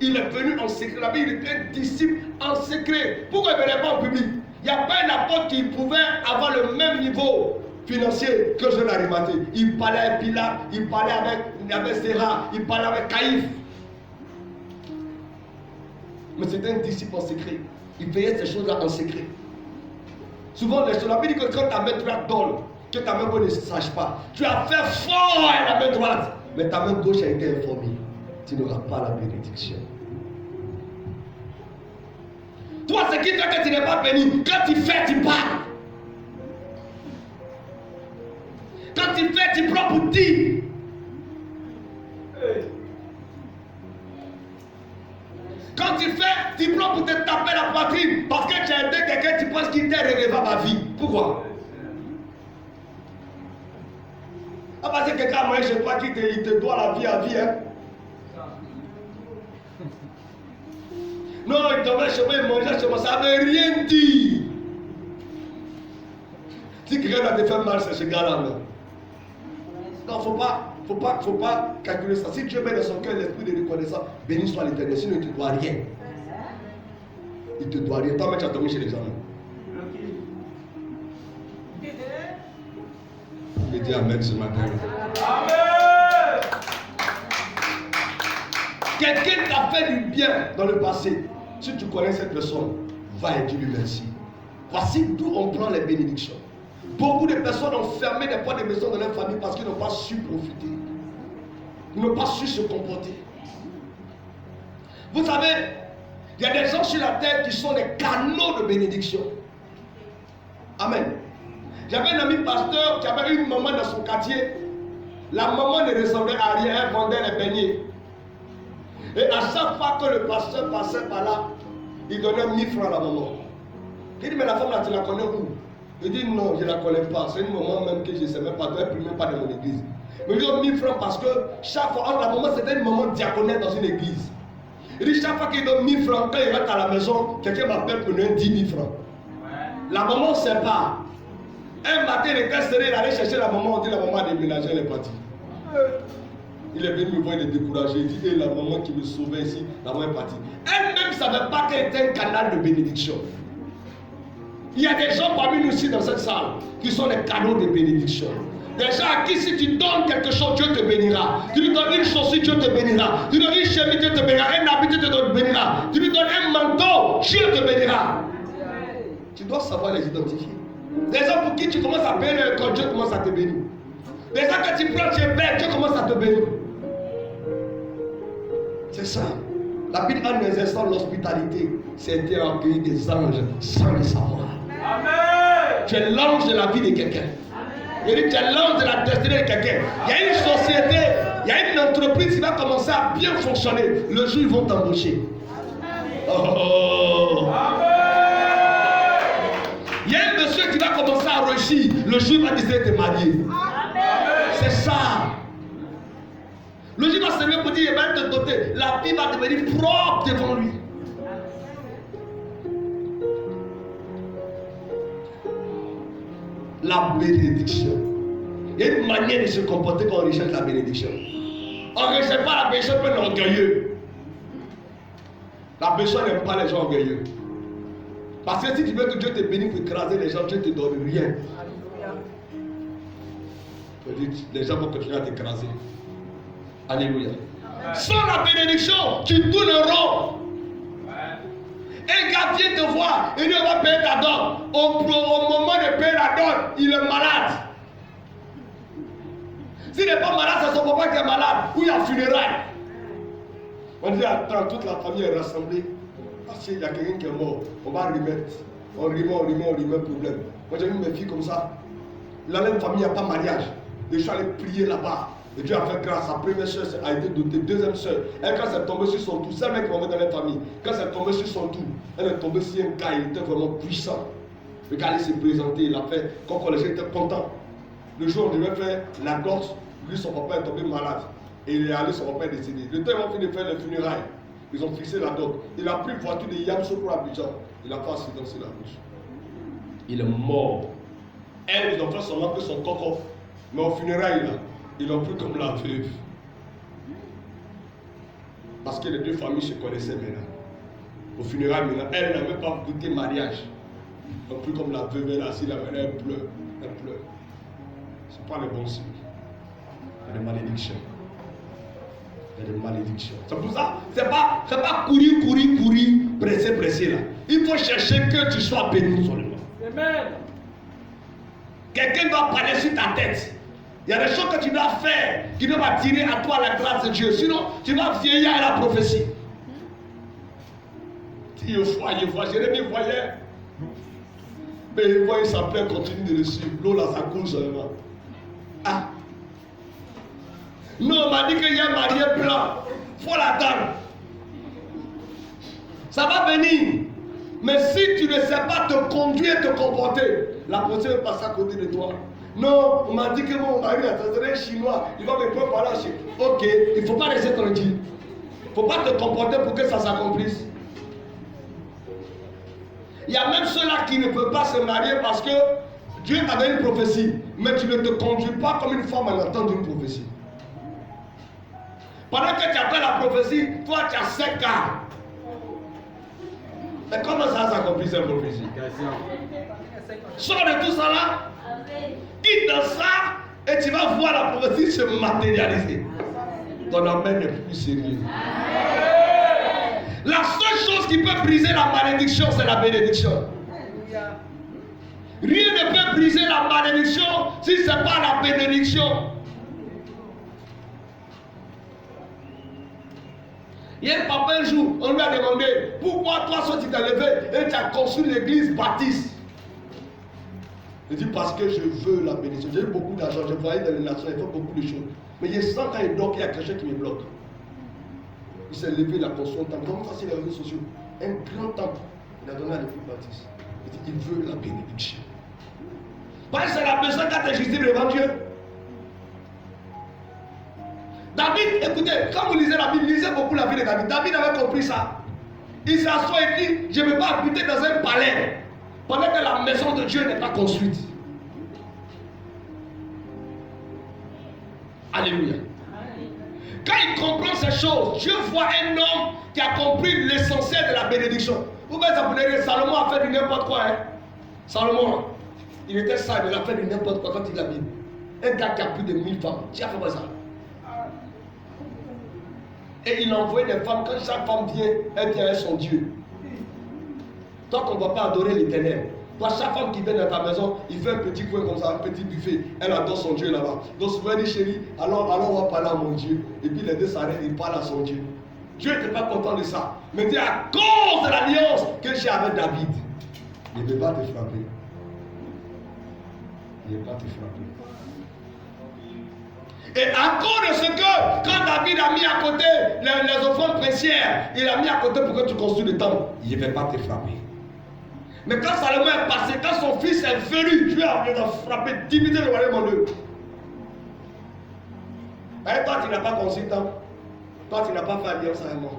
Il est venu en secret. La Bible, il était un disciple en secret. Pourquoi il ne venait pas en public? Il n'y a pas un apôtre qui pouvait avoir le même niveau financier que Jésus d'Arimathée. Il parlait avec Pilate, il parlait avec Séra, il parlait avec Caïphe. Mais c'était un disciple en secret. Il payait ces choses-là en secret. Souvent, les gens, la Bible dit que quand ta main droite donne, que ta main gauche ne sache pas, tu as fait fort à la main droite, mais ta main gauche a été informée. Tu n'auras pas la bénédiction. Toi, ce qui fait que tu n'es pas béni, quand tu fais, tu parles. Quand tu fais, tu prends pour dire. Quand tu fais, tu prends pour te taper la poitrine parce que tu as aidé quelqu'un, tu penses qu'il t'est redevable à vie. Pourquoi? Ah, parce que quelqu'un a mangé chez toi, il te doit la vie à vie. Hein? Non, il tombait chez moi, il mangeait chez moi, ça ne veut rien dire. Si quelqu'un a te fait mal, c'est ce gars-là. Non, faut pas calculer ça. Si Dieu met dans son cœur l'esprit de reconnaissance, béni soit l'Éternel. Sinon, il ne te doit rien. Il ne te doit rien. Toi-même, tu as dormi chez les gens. Je dis Amen ce matin. Amen. Quelqu'un t'a fait du bien dans le passé. Si tu connais cette personne, va et dis-lui merci. Voici d'où on prend les bénédictions. Beaucoup de personnes ont fermé des portes de maison dans leur famille parce qu'ils n'ont pas su profiter. Ils n'ont pas su se comporter. Vous savez, il y a des gens sur la terre qui sont des canaux de bénédiction. Amen. J'avais un ami pasteur qui avait une maman dans son quartier. La maman ne ressemblait à rien, elle vendait les beignets. Et à chaque fois que le pasteur passait par là, il donnait 1000 francs à la maman. Il dit, mais la femme là, tu la connais où? Il dit, non, je ne la connais pas. C'est une maman même que je ne sais même pas, elle ne prie même pas dans mon église. Mais il donne 1000 francs parce que chaque fois, la maman c'était une maman diaconale dans une église. Il dit, chaque fois qu'il donne 1000 francs, quand il rentre à la maison, quelqu'un m'appelle pour donner 10 000 francs. La maman ne sait pas. Un matin, il était serré, il allait chercher la maman, on dit la maman a déménagé, elle est partie. Il est venu me voir, il est découragé. Il dit, et la maman qui me sauvait ici, la maman est partie. Elle-même ne savait pas qu'elle était un canal de bénédiction. Il y a des gens parmi nous ici dans cette salle qui sont des canaux de bénédiction. Des gens à qui si tu donnes quelque chose, Dieu te bénira. Tu lui donnes une chaussure, Dieu te bénira. Tu lui donnes une chemise, Dieu te bénira. Un habit, Dieu te bénira. Tu lui donnes un manteau, Dieu te bénira. Tu dois savoir les identifier. Des gens pour qui tu commences à bénir quand Dieu commence à te bénir. Des gens que tu prends, tu es bête, Dieu commence à te bénir. C'est ça. La Bible en exerçant l'hospitalité, c'était accueillir des anges sans le savoir. Amen. Tu es l'ange de la vie de quelqu'un. Il dit, tu es l'ange de la destinée de quelqu'un. Il y a une société, il y a une entreprise qui va commencer à bien fonctionner. Le jour, ils vont t'embaucher. Oh. Il y a un monsieur qui va commencer à réussir. Le jour, il va décider de te marier. C'est ça. Le jour va se lever pour dire, il va te doter. La vie va devenir propre devant lui. La bénédiction. Il y a une manière de se comporter quand on rejette la bénédiction. On ne rejette pas la bénédiction pour être orgueilleux. La bénédiction n'aime pas les gens orgueilleux. Parce que si tu veux que Dieu te bénisse pour écraser les gens, Dieu ne te donne rien. Les gens vont continuer à t'écraser. Alléluia. Sans la bénédiction, tu tournes rond. Un gars vient te voir, il dit on va payer ta dot. Au moment de payer la dot, il est malade. S'il n'est pas malade, c'est son papa qui est malade. Ou il y a funérailles. On dit attends, toute la famille est rassemblée. Parce qu'il y a quelqu'un qui est mort. On va remettre. On remet problème. Moi j'ai vu mes filles comme ça. La même famille, il n'y a pas mariage. Je suis allé prier là-bas. Et Dieu a fait grâce. Sa première soeur a été dotée, deuxième soeur. Elle, quand elle est tombée sur son tour, c'est un mec qui m'a mis dans la famille. Quand elle est tombée sur son tour, elle est tombée sur un gars, il était vraiment puissant. Le gars allait se présenter, il a fait, quand les gens étaient contents. Le jour où on devait faire la gorge, lui, son papa est tombé malade. Et il est allé, son papa est décédé. Le temps où ils ont fini de faire les funérailles, ils ont fixé la dot. Il a pris une voiture de Yamso pour Abidjan. Il a fait accident sur la bouche. Il est mort. Elle, ils ont fait seulement que son coco. Mais au funérailles, là, ils l'ont pris comme la veuve. Parce que les deux familles se connaissaient maintenant. Au funérailles, maintenant, elle n'avait pas goûté mariage. Ils l'ont pris comme la veuve, elle assise là, maintenant elle pleure. Elle pleure. Ce n'est pas le bon signe. Il y a des malédictions. Il y a des malédictions. C'est pour ça, c'est pas courir, presser là. Il faut chercher que tu sois béni seulement. Amen. Quelqu'un doit parler sur ta tête. Il y a des choses que tu dois faire qui doivent attirer à toi la grâce de Dieu. Sinon, tu vas vieillir à la prophétie. Si je vois, Jérémie voyait. Mais il voyait sa plaie continue de le suivre. L'eau là, ça coule seulement. Ah. Non, on m'a dit qu'il y a un marié blanc. Il faut l'attendre. Ça va venir. Mais si tu ne sais pas te conduire, te comporter, la prochaine va passer à côté de toi. Non, on m'a dit que mon mari est un chinois, il va me prendre par là. Ok, il ne faut pas rester tranquille. Il ne faut pas te comporter pour que ça s'accomplisse. Il y a même ceux-là qui ne peuvent pas se marier parce que Dieu t'a donné une prophétie, mais tu ne te conduis pas comme une femme en attendant une prophétie. Pendant que tu attends la prophétie, toi tu as 5 ans. Mais comment ça s'accomplit cette prophétie? Sors de tout ça là, quitte dans ça, et tu vas voir la prophétie se matérialiser. Ton amen n'est plus sérieux. La seule chose qui peut briser la malédiction, c'est la bénédiction. Rien ne peut briser la malédiction si ce n'est pas la bénédiction. Il y a un papa un jour, on lui a demandé pourquoi toi, soit tu t'es levé et tu as construit l'église baptiste. Il dit parce que je veux la bénédiction. J'ai eu beaucoup d'argent, je voyais dans les nations, il fait beaucoup de choses. Mais il sent quand il dort qu'il y a quelque chose qui me bloque. Il s'est levé, il a construit un temple. Comment ça, c'est les réseaux sociaux? Un grand temple. Il a donné à l'équipe baptiste. Il dit il veut la bénédiction. Parce que c'est la personne qui a été justifiée devant Dieu. David, écoutez, quand vous lisez la Bible, lisez beaucoup la vie de David. David avait compris ça. Il s'assoit et dit, je ne vais pas habiter dans un palais pendant que la maison de Dieu n'est pas construite. Alléluia. Quand il comprend ces choses, Dieu voit un homme qui a compris l'essentiel de la bénédiction. Vous voyez, ça voulait dire, Salomon a fait du n'importe quoi. Hein? Salomon, il était sage, il a fait du n'importe quoi quand il a Bible. Un gars qui a plus de 1000 femmes, tu as fait quoi ça? Et il envoie des femmes, quand chaque femme vient, elle vient avec son Dieu. Tant qu'on ne va pas adorer l'Éternel. Toi, chaque femme qui vient dans ta maison, il fait un petit coin comme ça, un petit buffet. Elle adore son Dieu là-bas. Donc souvent elle dit, chérie, alors on va parler à mon Dieu. Et puis les deux s'arrêtent, ils parlent à son Dieu. Dieu n'était pas content de ça. Mais dit à cause de l'alliance que j'ai avec David, il ne veut pas te frapper. Il ne veut pas te frapper. Et à cause de ce que, quand David a mis à côté les offrandes précieuses, il a mis à côté pour que tu construis le temple, il ne va pas te frapper. Mais quand Salomon est passé, quand son fils est venu, Dieu a frappé, diviser le royaume en deux. Et toi, tu n'as pas construit le temple. Toi, tu n'as pas fait alliance avec moi.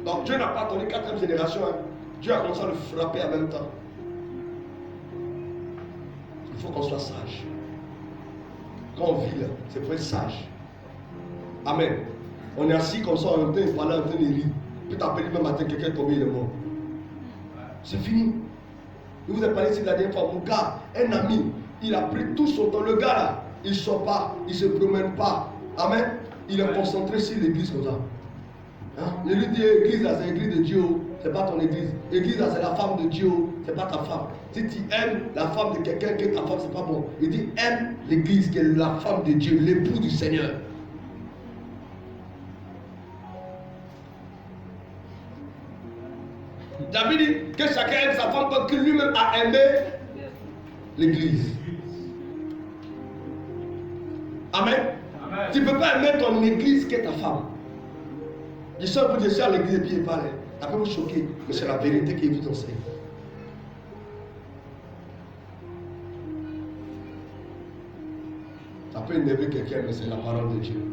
Donc Dieu n'a pas attendu 4e génération. Hein. Dieu a commencé à le frapper en même temps. Il faut qu'on soit sage. Quand on vit là, c'est pour être sage. Amen. On est assis comme ça, en train de parler, en train de rire. Puis t'appelles même matin, quelqu'un est tombé, il est mort. C'est fini. Je vous ai parlé ici la dernière fois. Mon gars, un ami, il a pris tout son temps. Le gars là, il ne sort pas, il ne se promène pas. Amen. Il est concentré sur l'église comme ça. Hein? Je lui dis, église là, c'est l'église de Dieu. C'est pas ton église. Église là, c'est la femme de Dieu. C'est pas ta femme. Si tu aimes la femme de quelqu'un qui est ta femme, c'est pas bon. Il dit, aime l'église qui est la femme de Dieu, l'époux du Seigneur. David dit que chacun aime sa femme comme que lui-même a aimé l'église. Amen. Amen. Tu ne peux pas aimer ton église qui est ta femme. Je suis à l'église et puis il parle. Ça peut vous choquer, mais c'est la vérité qui est vite enseignée. Ça peut énerver quelqu'un, mais c'est la parole de Dieu.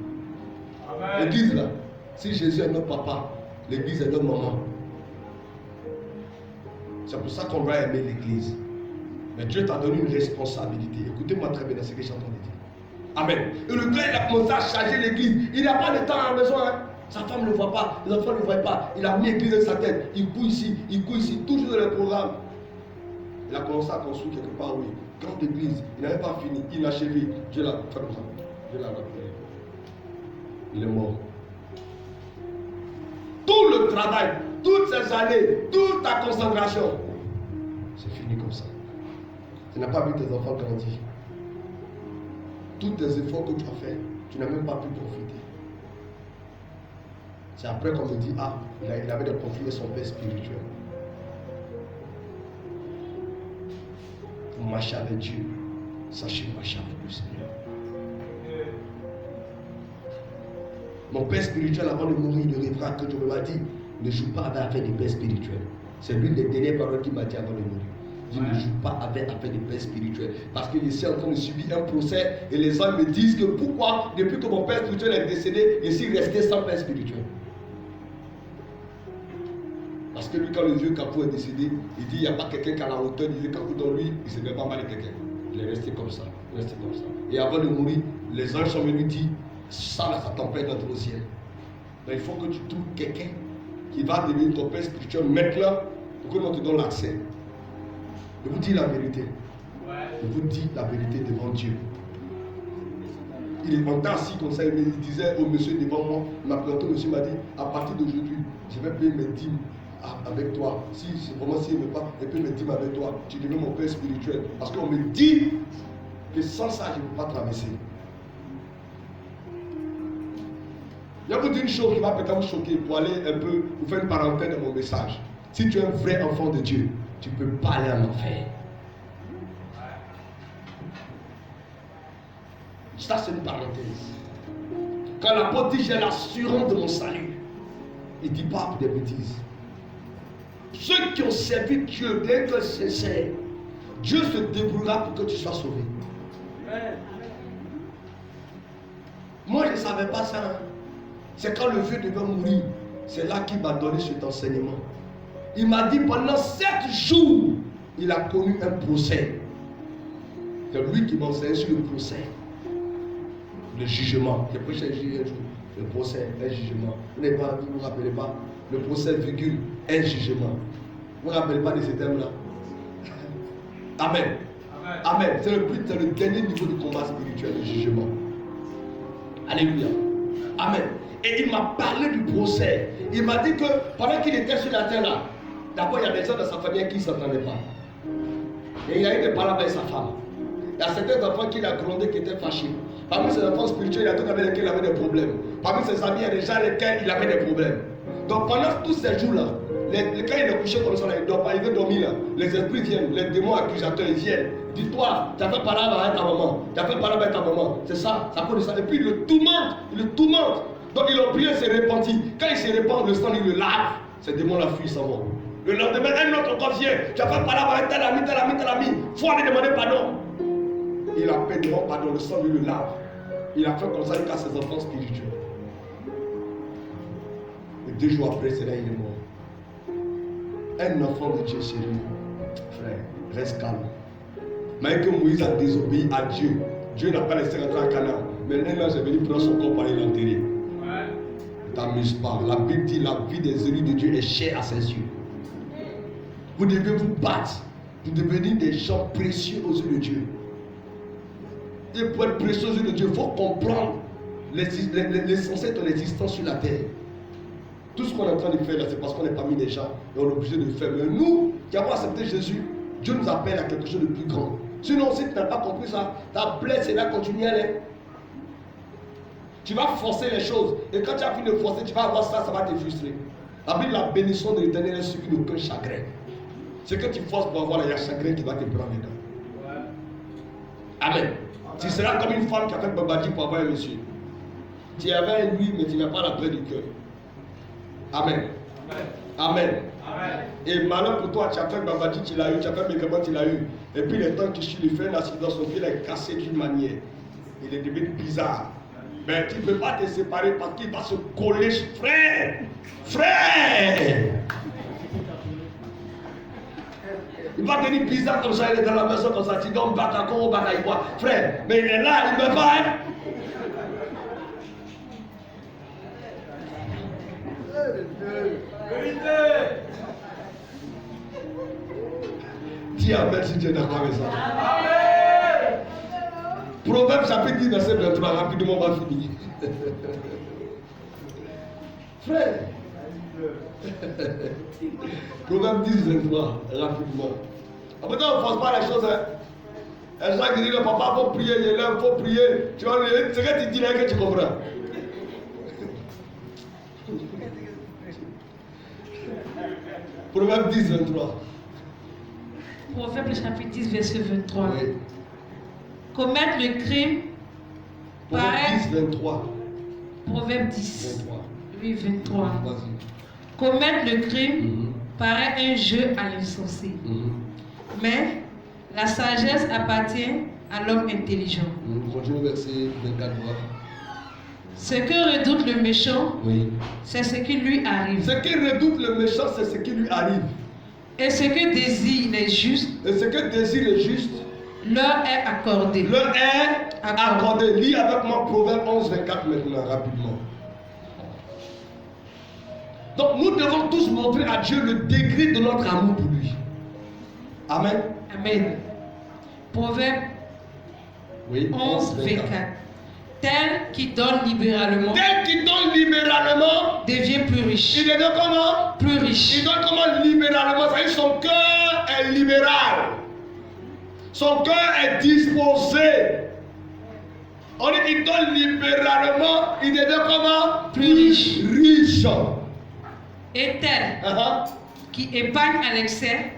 L'église là, si Jésus est notre papa, l'église est notre maman. C'est pour ça qu'on doit aimer l'église. Mais Dieu t'a donné une responsabilité. Écoutez-moi très bien dans ce que j'ai entendu dire. Amen. Et le gars, il a commencé à charger l'église. Il n'a pas de temps à la maison. Hein. Sa femme ne le voit pas. Les enfants ne le voient pas. Il a mis l'église dans sa tête. Il court ici, toujours dans le programme. Il a commencé à construire quelque part, oui. Grande église. Il n'avait pas fini. Inachevé. Dieu l'a fait comme ça. Dieu l'a rappelé. Il est mort. Tout le travail, toutes ces années, toute ta concentration, c'est fini comme ça. Tu n'as pas vu tes enfants grandir. Tous tes efforts que tu as fait, tu n'as même pas pu profiter. C'est après qu'on me dit, ah, il avait des conflits avec son père spirituel. Pour marcher avec Dieu, sachez marcher avec le Seigneur. Mon père spirituel, avant de mourir, il rêvera que Dieu m'a dit, ne joue pas avec affaires des pères spirituels. C'est l'une des dernières paroles qu'il m'a dit avant de mourir. Il dit, ne joue pas avec affaires des pères spirituels. Parce que je suis en train de subir un procès et les gens me disent que pourquoi, depuis que mon père spirituel est décédé, je suis resté sans père spirituel. Parce que lui, quand le vieux Capou est décédé, il dit, il n'y a pas quelqu'un qui a la hauteur, il dit Capou dans lui, il ne se met pas mal de quelqu'un. Il est resté comme ça, Et avant de mourir, les anges sont venus dire, ça, là, ça t'empêche d'entrer au ciel. Mais il faut que tu trouves quelqu'un qui va devenir ton père spirituel maintenant pour que l'on te donne l'accès. Je vous dis la vérité. Je vous dis la vérité devant Dieu. Il est monté assis comme ça, il disait au monsieur devant moi, il m'a présenté, le monsieur m'a dit, à partir d'aujourd'hui, je vais payer mes dîmes avec toi. Si vraiment s'il ne veut pas, je paye mes dîmes avec toi. Tu deviens mon père spirituel. Parce qu'on me dit que sans ça, je ne peux pas traverser. Je vais vous dire une chose qui va peut-être vous choquer pour aller un peu, vous faire une parenthèse dans mon message. Si tu es un vrai enfant de Dieu, tu ne peux pas aller en enfer. Ça, c'est une parenthèse. Quand l'apôtre dit j'ai l'assurance de mon salut, il ne dit pas des bêtises. Ceux qui ont servi Dieu d'un cœur sincère, Dieu se débrouillera pour que tu sois sauvé. Moi, je ne savais pas ça. Hein. C'est quand le vieux devait mourir, c'est là qu'il m'a donné cet enseignement. Il m'a dit pendant 7 jours, il a connu un procès. C'est lui qui m'a enseigné sur le procès. Le jugement. J'ai prêché un jour. Le procès, un jugement. Vous ne vous rappelez pas? Le procès, virgule, un jugement. Vous ne vous rappelez pas de ces termes-là? Amen. Amen. C'est le dernier niveau du combat spirituel, le jugement. Alléluia. Amen. Et il m'a parlé du procès. Il m'a dit que pendant qu'il était sur la terre là, d'abord il y a des gens dans sa famille qui ne s'entendaient pas. Et il y a eu des paroles avec sa femme. Il y a certains enfants qu'il a grondé qui étaient fâchés. Parmi ses enfants spirituels, il y a d'autres avec lesquels il avait des problèmes. Parmi ses amis, il y a des gens avec lesquels il avait des problèmes. Donc pendant tous ces jours-là, quand il est couché comme ça, il veut dormir là. Les esprits viennent, les démons accusateurs ils viennent. Dis-toi, tu as fait parler avec ta maman. Tu as fait parler avec ta maman. C'est ça, ça cause de ça. Et puis il le tourmente. Donc il a prié, il s'est repenti. Quand il se répand, le sang, il le lave. Ces démons-là fuient, s'en vont. Le lendemain, un autre encore vient. Tu as fait parler avec tel ami. Il faut aller demander pardon. Il a fait demande pardon, le sang, il le lave. Il a fait comme ça jusqu'à ses enfants spirituels. Et 2 jours après, c'est là il est mort. Un enfant de Dieu sérieux, frère, reste calme. Mais que Moïse a désobéi à Dieu, Dieu n'a pas laissé rentrer à Canaan. Mais un ange est venu prendre son corps pour aller l'enterrer. Ne t'amuse pas. La Bible dit la vie des élus de Dieu est chère à ses yeux. Vous devez vous battre pour devenir des gens précieux aux yeux de Dieu. Et pour être précieux aux yeux de Dieu, il faut comprendre l'essentiel de ton existence sur la terre. Tout ce qu'on est en train de faire là, c'est parce qu'on n'est pas mis des gens et on est obligé de le faire. Mais nous, qui avons accepté Jésus, Dieu nous appelle à quelque chose de plus grand. Sinon, si tu n'as pas compris ça, ta blesse est là continuelle. Tu vas forcer les choses. Et quand tu as fini de forcer, tu vas avoir ça, ça va te frustrer. La Bible, la bénédiction de l'Éternel est suivie d'aucun chagrin. C'est que tu forces pour avoir là, il y a chagrin qui va te prendre dedans. Amen. Tu seras comme une femme qui a fait babadi pour avoir un monsieur. Tu avais un lui, mais tu n'as pas la paix du cœur. Amen. Amen. Amen. Et malheur pour toi, tu as fait babadi, tu l'as eu, tu as fait médicament, tu l'as eu. Et puis le temps que tu lui fais un accident, son pied est cassé d'une manière. Il est devenu bizarre. Mais tu ne peux pas te séparer parce qu'il va se coller. Frère! Frère! Il va devenir bizarre comme ça, il est dans la maison comme ça, tu donnes Bakako ou Bakaïbois. Frère, mais il est là, il ne veut pas. Hein? Dis Amen si tu es d'accord avec ça. Amen. Proverbe chapitre 10, verset 23, rapidement on va finir. Frère. Proverbe 10, 23, rapidement. Après ça, on ne force pas les choses. Hein. Les gens qui disent, le papa, il faut prier, il faut prier. Tu vas lui dire, c'est que tu dis là que tu comprends. Proverbe 10, 23. Proverbe chapitre 10, verset 23. Oui. Commettre le crime Proverbe paraît... 10, 23. Proverbe 10. 23. Oui, 23. Vas-y. Commettre le crime paraît un jeu à l'insensé. Mais la sagesse appartient à l'homme intelligent. Continue verset 24. Ce que redoute le méchant, Oui. c'est ce qui lui arrive. Ce qui redoute le méchant, c'est ce qui lui arrive. Et ce que désirent les justes, Et ce que désire le juste, leur est accordé. leur est accordé. Lis avec moi Proverbe 11, 24 maintenant, rapidement. Donc nous devons tous montrer à Dieu le degré de notre amour pour lui. Amen. Amen. Proverbe 11, 24. Tel qui donne libéralement devient plus riche. Il devient comment? Plus riche. Il donne comment libéralement? Ça veut dire son cœur est libéral. Son cœur est disposé. On dit qu'il donne libéralement, il devient comment? Plus riche. Riche. Et tel qui épargne à l'excès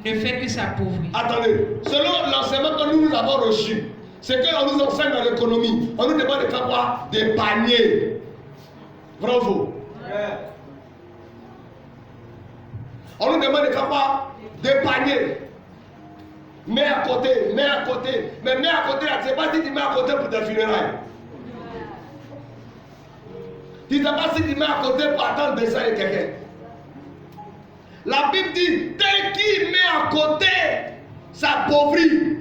ne fait que s'appauvrir. Attendez, selon l'enseignement que nous avons reçu, C'est qu'on nous enseigne dans l'économie. On nous demande de faire quoi? D'épargner. Vrai ou faux? On nous demande de faire quoi? D'épargner. Mets à côté, mets à côté. Mais mets à côté, là, tu ne sais pas si tu mets à côté pour tes funérailles. Tu ne sais pas si tu mets à côté pour attendre le décès de quelqu'un. La Bible dit, tel qui met à côté, s'appauvrit.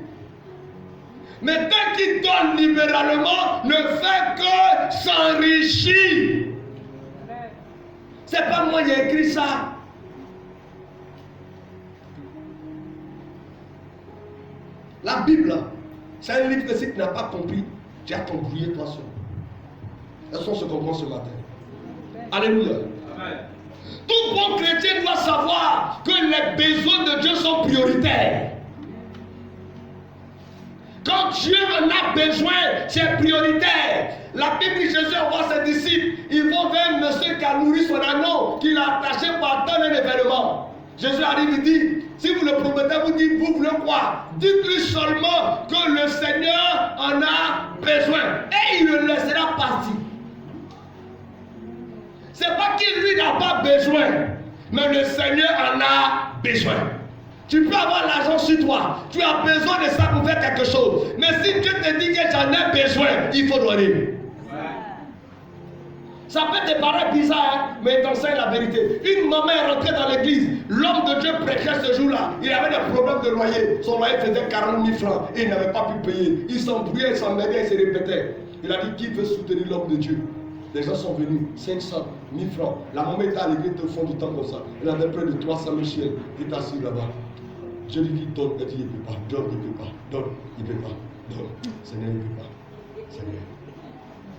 Mais tel qui donne libéralement ne fait que s'enrichir. C'est pas moi qui ai écrit ça. La Bible, c'est un livre que si tu n'as pas compris, tu as t'embrouillé toi seul. Est-ce qu'on se comprend ce matin? Alléluia. Amen. Tout bon chrétien doit savoir que les besoins de Dieu sont prioritaires. Quand Dieu en a besoin, c'est prioritaire. La Bible dit Jésus envoie ses disciples. Ils vont vers un monsieur qui a nourri son agneau, qui l'a attaché pour attendre un événement. Jésus arrive et dit, si vous le promettez, vous dites, vous voulez quoi? Dites-lui seulement que le Seigneur en a besoin. Et il le laissera partir. C'est pas qu'il lui n'a pas besoin, mais le Seigneur en a besoin. Tu peux avoir l'argent sur toi, tu as besoin de ça pour faire quelque chose. Mais si Dieu te dit que j'en ai besoin, il faut donner. Ça peut te paraître bizarre, mais il t'enseigne la vérité. Une maman est rentrée dans l'église, l'homme de Dieu prêchait ce jour-là. Il avait des problèmes de loyer. Son loyer faisait 40 000 francs et il n'avait pas pu payer. Il s'embrouillait, il s'emmerdait, il se répétait. Il a dit, qui veut soutenir l'homme de Dieu? Les gens sont venus, 500 000 francs. La maman était à l'église au fond du temps comme ça. Elle avait près de 300 000 chiens. Il est assis là-bas. Dieu lui dit, donne. Elle dit, il ne peut pas. Donne, il ne peut pas. Donne, il ne peut pas. Donne. Seigneur, il ne peut pas. Seigneur,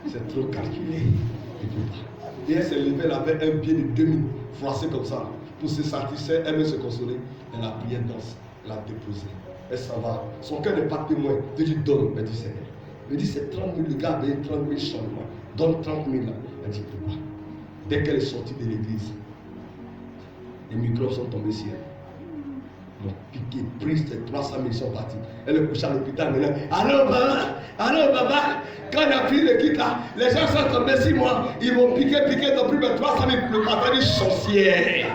c'est trop calculé. Il ne peut pas. Et elle s'est levée, elle avait un pied de 2000 froissé comme ça. Pour se satisfaire, elle veut se consoler. Elle a prié danse. Elle a déposé. Elle s'en va. Son cœur n'est pas témoin. Dieu dit, donne. Elle dit, Seigneur. Elle dit, c'est 30 000. Le gars a payé 30 000 changements. Donne 30 000 là. Elle dit, il ne peut pas. Dès qu'elle est sortie de l'église, les microbes sont tombés sur elle. Ils ont piqué, pris ces 300 000 sont partis. Elle est couchée à l'hôpital maintenant. Allô, papa. Quand on a pris le kit là, les gens sont tombés sur moi. Ils m'ont piqué, ils ont pris mes 300 000. Le papa dit sorcière.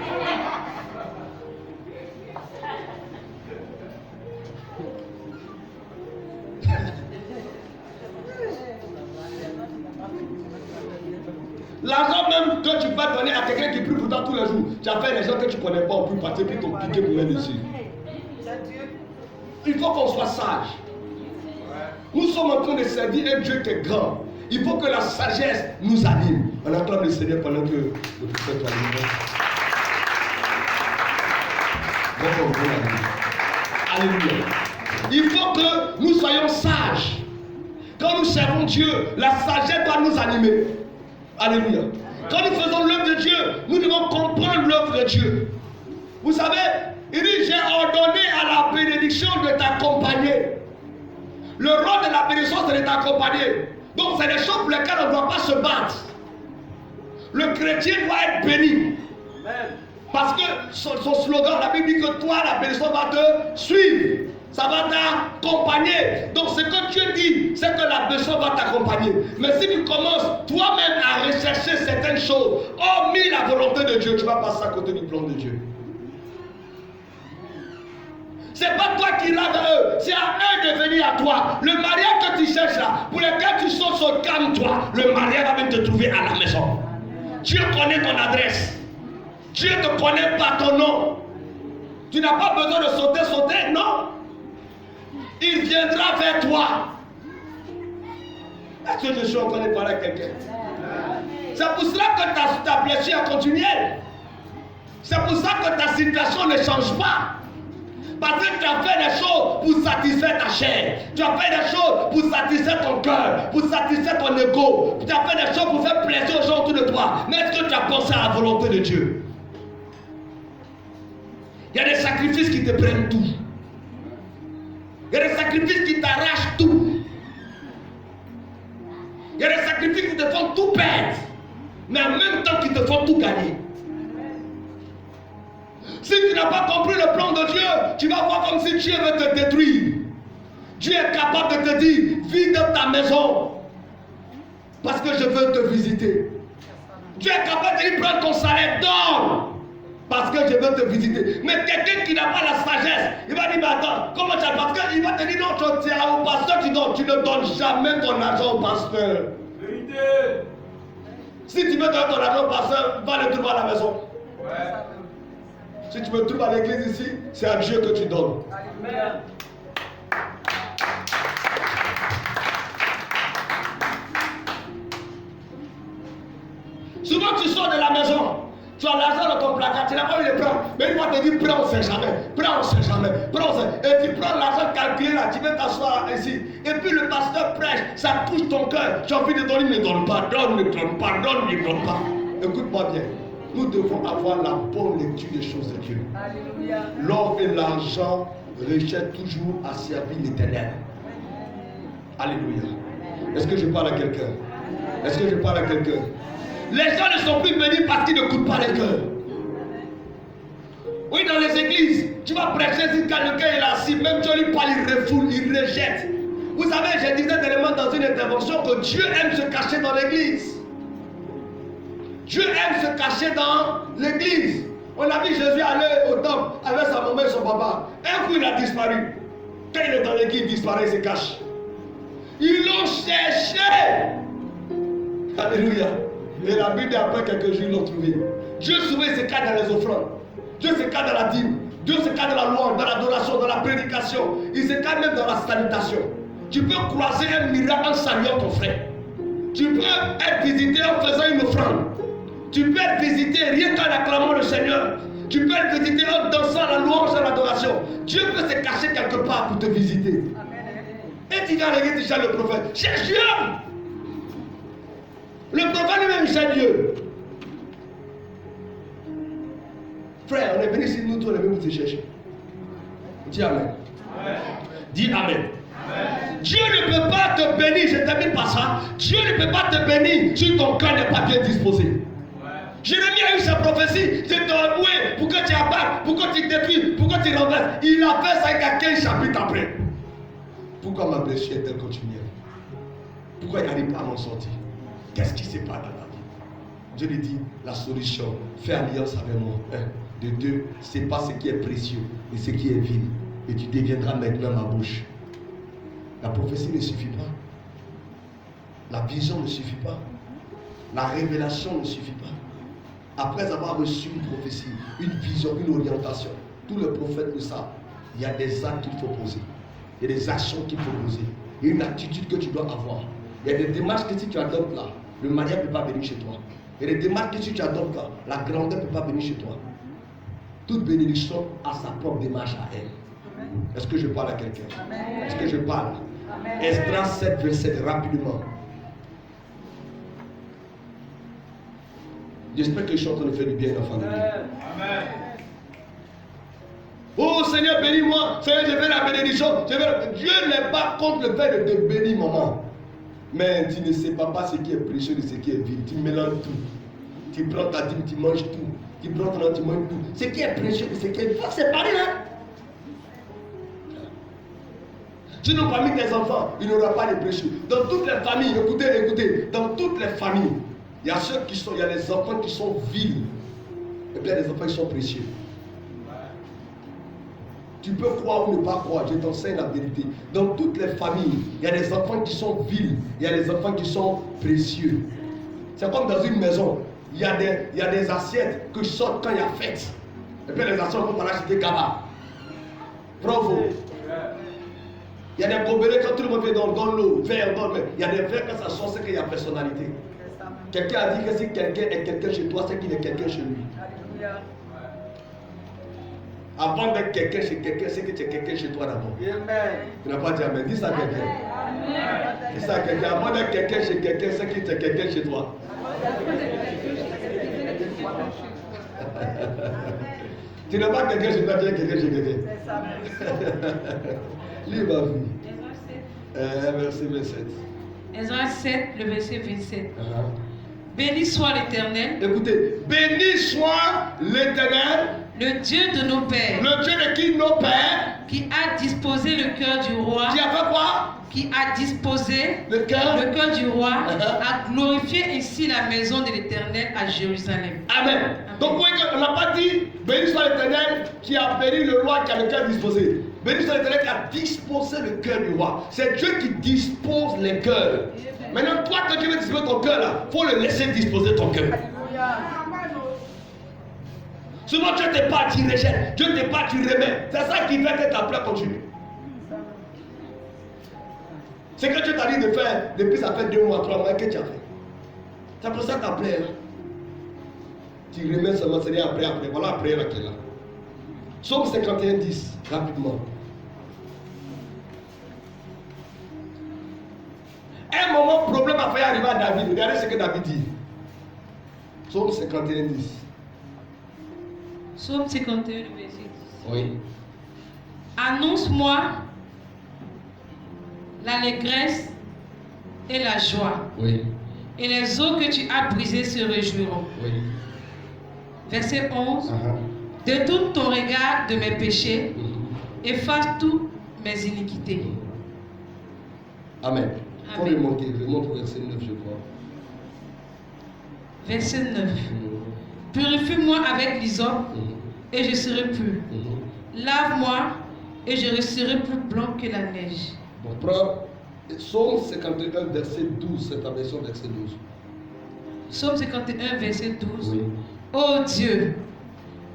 L'argent même que tu vas donner à quelqu'un qui prie pour toi tous les jours, tu as fait les gens que tu ne connais pas au plus partir, puis t'ont piqué pour mettre dessus. Il faut qu'on soit sage. Nous sommes en train de servir un Dieu qui est grand. Il faut que la sagesse nous anime. On acclame le Seigneur pendant que le prophète va venir. Alléluia. Il faut que nous soyons sages. Quand nous servons Dieu, la sagesse doit nous animer. Alléluia. Quand nous faisons l'œuvre de Dieu, nous devons comprendre l'œuvre de Dieu. Vous savez, il dit, j'ai ordonné à la bénédiction de t'accompagner. Le rôle de la bénédiction, c'est de t'accompagner. Donc, c'est des choses pour lesquelles on ne doit pas se battre. Le chrétien doit être béni. Parce que son slogan, la Bible dit que toi, la bénédiction va te suivre. Ça va t'accompagner. Donc ce que Dieu dit, c'est que la bénédiction va t'accompagner. Mais si tu commences toi-même à rechercher certaines choses, hormis la volonté de Dieu, tu vas passer à côté du plan de Dieu. C'est pas toi qui l'as vers eux, c'est à eux de venir à toi. Le mariage que tu cherches là, pour lequel tu sautes sur calme-toi, le mariage va même te trouver à la maison. Dieu connaît ton adresse. Dieu ne connaît pas ton nom. Tu n'as pas besoin de sauter, non. Il viendra vers toi. Est-ce que je suis en train de parler à quelqu'un? C'est pour cela que ta blessure est continuelle. C'est pour ça que ta situation ne change pas. Parce que tu as fait des choses pour satisfaire ta chair. Tu as fait des choses pour satisfaire ton cœur, pour satisfaire ton ego. Tu as fait des choses pour faire plaisir aux gens autour de toi. Mais est-ce que tu as pensé à la volonté de Dieu? Il y a des sacrifices qui te prennent tout. Il y a des sacrifices qui t'arrachent tout. Il y a des sacrifices qui te font tout perdre, mais en même temps qui te font tout gagner. Si tu n'as pas compris le plan de Dieu, tu vas voir comme si Dieu veut te détruire. Dieu est capable de te dire, vide ta maison. Parce que je veux te visiter. Dieu est capable de dire, prends ton salaire, donne. Parce que je veux te visiter. Mais quelqu'un qui n'a pas la sagesse, il va dire, mais attends, comment tu as... Parce qu'il va te dire, non, tu es au pasteur, tu ne donnes jamais ton argent au pasteur. Vérité. Si tu veux donner ton argent au pasteur, va le trouver à la maison. Ouais. Si tu me trouves à l'église ici, c'est à Dieu que tu donnes. Amen. Souvent tu sors de la maison, tu as l'argent dans ton placard, tu n'as pas eu de prendre. Mais une fois te dit prends, on ne sait jamais, prends, on ne sait jamais, prends, et tu prends l'argent calculé là, tu veux t'asseoir ici. Et puis le pasteur prêche, ça touche ton cœur. Tu as envie de donner, ne donne pas, donne, ne donne pas, donne, ne donne pas. Écoute-moi bien, nous devons avoir la bonne lecture des choses de Dieu. Alléluia. L'or et l'argent rejettent toujours à servir l'Éternel. Alléluia. Est-ce que je parle à quelqu'un? Est-ce que je parle à quelqu'un? Les gens ne sont plus bénis parce qu'ils ne coûtent pas les cœurs. Oui, dans les églises, tu vas prêcher si quelqu'un est là, si même Dieu lui parle, il refoule, il rejette. Vous savez, je disais dernièrement dans une intervention que Dieu aime se cacher dans l'église. Dieu aime se cacher dans l'église. On a vu Jésus aller au temple avec sa maman et son papa. Un coup, il a disparu. Quand il est dans l'église, il disparaît, il se cache. Ils l'ont cherché. Alléluia. Et la Bible, après quelques jours, ils l'ont trouvé. Dieu souvent se cache dans les offrandes. Dieu se cache dans la dîme. Dieu se cache dans la louange, dans l'adoration, dans la prédication. Il se cache même dans la salutation. Tu peux croiser un miracle en saluant ton frère. Tu peux être visité en faisant une offrande. Tu peux être visité rien qu'en acclamant le Seigneur. Tu peux être visité en dansant la louange et l'adoration. Dieu peut se cacher quelque part pour te visiter. Et tu vas regarder déjà le prophète. Cherche Dieu. Le prophète lui-même cherche Dieu. Frère, on est venu ici, nous tous, on est venu pour te chercher. Dis Amen. Amen. Dis Amen. Amen. Dieu ne peut pas te bénir, je termine par ça. Dieu ne peut pas te bénir si ton cœur n'est pas bien disposé. Jérémie a eu sa prophétie, c'est ton boué pour que tu abattes, pour que tu détruis, pour que tu renverses. Il a fait ça avec 15 chapitres après. Pourquoi ma blessure est-elle continuelle? Pourquoi il n'arrive pas à m'en sortir? Qu'est-ce qui se passe dans la vie? Dieu lui dit, la solution, fais alliance avec moi. Un, de deux, c'est pas ce qui est précieux, mais ce qui est vil. Et tu deviendras maintenant ma bouche. La prophétie ne suffit pas. La vision ne suffit pas. La révélation ne suffit pas. Après avoir reçu une prophétie, une vision, une orientation, tous les prophètes le savent. Il y a des actes qu'il faut poser. Il y a des actions qu'il faut poser. Il y a une attitude que tu dois avoir. Il y a des démarches que si tu adoptes là, le mariage ne peut pas venir chez toi. Il y a des démarches que si tu adoptes là, la grandeur ne peut pas venir chez toi. Toute bénédiction a sa propre démarche à elle. Est-ce que je parle à quelqu'un? Est-ce que je parle? Esdras 7, verset rapidement. J'espère que je suis en train de faire du bien, enfant de Dieu. Amen. Oh Seigneur, bénis-moi. Seigneur, je veux la bénédiction. Dieu n'est pas contre le fait de te bénir, maman. Mais tu ne sais pas ce qui est précieux de ce qui est vil. Tu mélanges tout. Tu prends ta dîme, tu manges tout. Tu prends ton tu manges tout. Ce qui est précieux de ce qui est vil, c'est pareil, hein? Tu n'as pas mis tes enfants, il n'y aura pas de précieux. Dans toutes les familles, écoutez, dans toutes les familles, il y a ceux qui sont, il y a les enfants qui sont vils. Et puis il y a des enfants qui sont précieux. Tu peux croire ou ne pas croire, je t'enseigne la vérité. Dans toutes les familles, il y a des enfants qui sont vils, il y a des enfants qui sont précieux. C'est comme dans une maison, il y a des assiettes que sortent quand il y a fête. Et puis les assiettes vont par acheter gaba. Bravo. Il y a des gobelets quand tout le monde fait dans l'eau, verre, dans le. Il y a des verres quand ça sort, c'est qu'il y a personnalité. Quelqu'un a dit que si quelqu'un est quelqu'un chez toi, c'est qu'il est quelqu'un chez lui. Alléluia. Avant d'être quelqu'un chez quelqu'un, c'est que tu es quelqu'un chez toi d'abord. Tu n'as pas dit Amen. Dis ça à quelqu'un. Dis ça à quelqu'un. Avant d'être quelqu'un chez quelqu'un, c'est que tu es quelqu'un chez toi. Tu n'es pas quelqu'un chez toi, tu es quelqu'un chez quelqu'un. Lis ma vie. Verset 27. Esdras 7, le verset 27. Béni soit l'Éternel. Écoutez, béni soit l'Éternel. Le Dieu de nos pères. Le Dieu de qui nos pères. Qui a disposé le cœur du roi. Qui a fait quoi? Qui a disposé le cœur du roi a glorifié ainsi la maison de l'Éternel à Jérusalem. Amen. Donc on n'a pas dit béni soit l'Éternel qui a béni le roi qui a le cœur disposé. Béni soit l'Éternel qui a disposé le cœur du roi. C'est Dieu qui dispose les cœurs. Maintenant, toi, quand tu veux disposer ton cœur là, il faut le laisser disposer ton cœur. Souvent Dieu te parle, tu rejettes. Dieu te parle, tu remets. C'est ça qui fait que ta plaie continue. C'est que Dieu t'a dit de faire depuis ça fait 2 mois, 3 mois que tu as fait. C'est pour ça que ta plaie. Tu remets seulement, c'est après. Voilà après là qui est là. Psaume 51, 10, rapidement. Un moment, problème a failli arriver à David. Regardez ce que David dit. Psaume 51, 10. Psaume 51, verset 10. Oui. Annonce-moi l'allégresse et la joie. Oui. Et les eaux que tu as brisées se réjouiront. Oui. Verset 11. Détourne ton regard de mes péchés. Efface toutes mes iniquités. Amen. Il faut remonter au verset 9, je crois. Verset 9. Purifie-moi avec l'hysope et je serai pur. Lave-moi et je serai plus blanc que la neige. Bon, prends Psaume 51, verset 12, c'est ta version verset 12. Psaume 51, verset 12. Oui. Ô Dieu,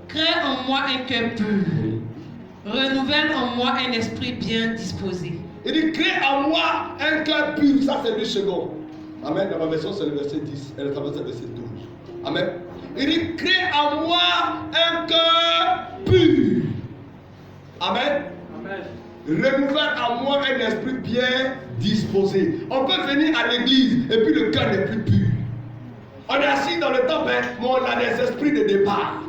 crée en moi un cœur pur. Oui. Renouvelle en moi un esprit bien disposé. Il dit, crée en moi un cœur pur. Ça, c'est 2 secondes. Amen. Dans ma version, c'est le verset 10. Et dans ta version, c'est le verset 12. Amen. Il dit, crée en moi un cœur pur. Amen. Amen. Renouvelle en moi un esprit bien disposé. On peut venir à l'église et puis le cœur n'est plus pur. On est assis dans le temple, mais on a des esprits de départ.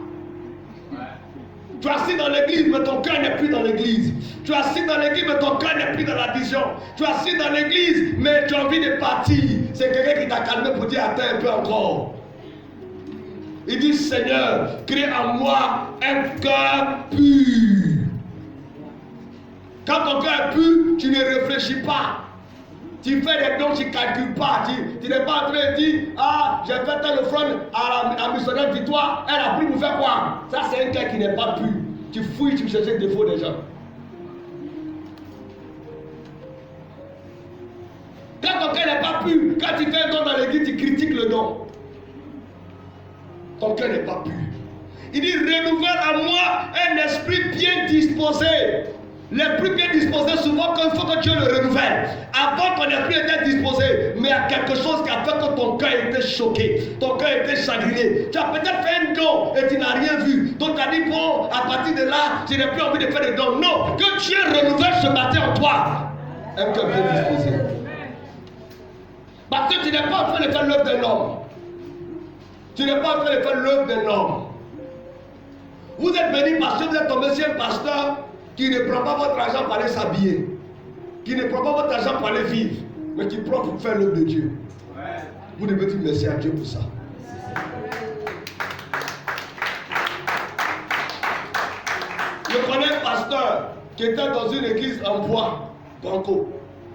Tu es assis dans l'église, mais ton cœur n'est plus dans l'église. Tu es assis dans l'église, mais ton cœur n'est plus dans la vision. Tu es assis dans l'église, mais tu as envie de partir. C'est quelqu'un qui t'a calmé pour dire attends un peu encore. Il dit Seigneur, crée en moi un cœur pur. Quand ton cœur est pur, tu ne réfléchis pas. Tu fais des dons, tu ne calcules pas. Tu n'es pas en train de dire ah, j'ai fait telle offrande à missionnaire Victoire, elle a pris pour faire quoi? Ça, c'est un cœur qui n'est pas pur. Tu fouilles, tu cherches les défauts des gens. Quand ton cœur n'est pas pur, quand tu fais un don dans l'église, tu critiques le don. Ton cœur n'est pas pur. Il dit renouvelle en moi un esprit bien disposé. Les plus bien disposés, souvent, il faut que Dieu le renouvelle. Avant, ton esprit était disposé, mais il y a quelque chose qui a fait que ton cœur était choqué, ton cœur était chagriné. Tu as peut-être fait un don et tu n'as rien vu. Donc, tu as dit, bon, à partir de là, je n'ai plus envie de faire des dons. Non, que Dieu renouvelle ce matin en toi. Un cœur bien disposé. Parce que tu n'es pas en train de faire l'œuvre d'un homme. Tu n'es pas en train de faire l'œuvre d'un homme. Vous êtes venu parce que vous êtes tombé sur un pasteur qui ne prend pas votre argent pour aller s'habiller, qui ne prend pas votre argent pour aller vivre, mais qui prend pour faire l'œuvre de Dieu. Vous devez dire merci à Dieu pour ça. Je connais un pasteur qui était dans une église en bois, Banco,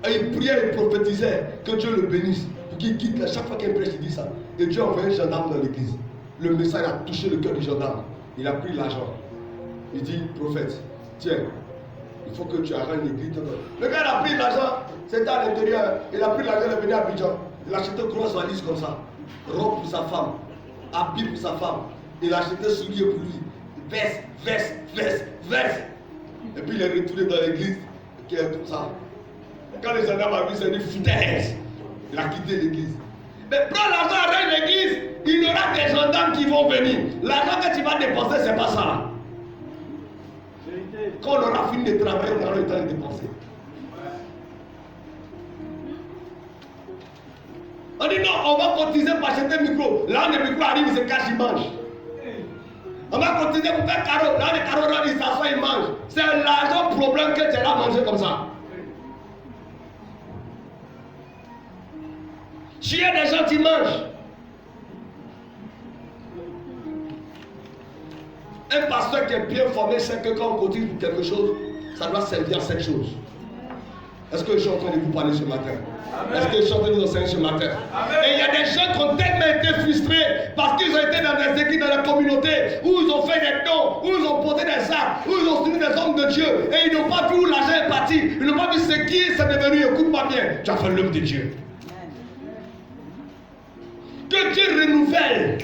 et il priait et prophétisait que Dieu le bénisse, pour qu'il quitte. À chaque fois qu'il prêche, il dit ça. Et Dieu a envoyé un gendarme dans l'église. Le message a touché le cœur du gendarme. Il a pris l'argent. Il dit, prophète, tiens, il faut que tu arranges l'église. Le gars a pris l'argent, c'était à l'intérieur. Il a pris l'argent, il est venu à Abidjan. Il a acheté une grosse valise comme ça. Robe pour sa femme, habit pour sa femme. Il a acheté souliers pour lui. Veste. Et puis il est retourné dans l'église, qui est tout ça. Quand les gendarmes ont vu, c'est une foutaise. Il a quitté l'église. Mais prends l'argent, arrête l'église, il y aura des gendarmes qui vont venir. L'argent que tu vas dépenser, c'est pas ça. Quand on aura fini de travailler, on aura le temps de dépenser. On dit non, on va cotiser pour acheter un micro. Là, le micro arrive, il se cache, il mange. On va cotiser pour faire carreau. Là, le carreau, là, il s'assoit, il mange. C'est l'argent problème que tu as mangé comme ça. Tu as des gens qui mangent. Un pasteur qui est bien formé sait que quand on cotise pour quelque chose, ça doit servir à cette chose. Est-ce que je suis en train de vous parler ce matin? Est-ce que je suis en train de vous enseigner ce matin? Et il y a des gens qui ont tellement été frustrés parce qu'ils ont été dans des églises, dans la communauté, où ils ont fait des dons, où ils ont posé des actes, où ils ont soutenu des hommes de Dieu, et ils n'ont pas vu où l'argent est parti. Ils n'ont pas vu ce qui c'est devenu. Écoute-moi bien, tu as fait l'œuvre de Dieu. Que Dieu renouvelle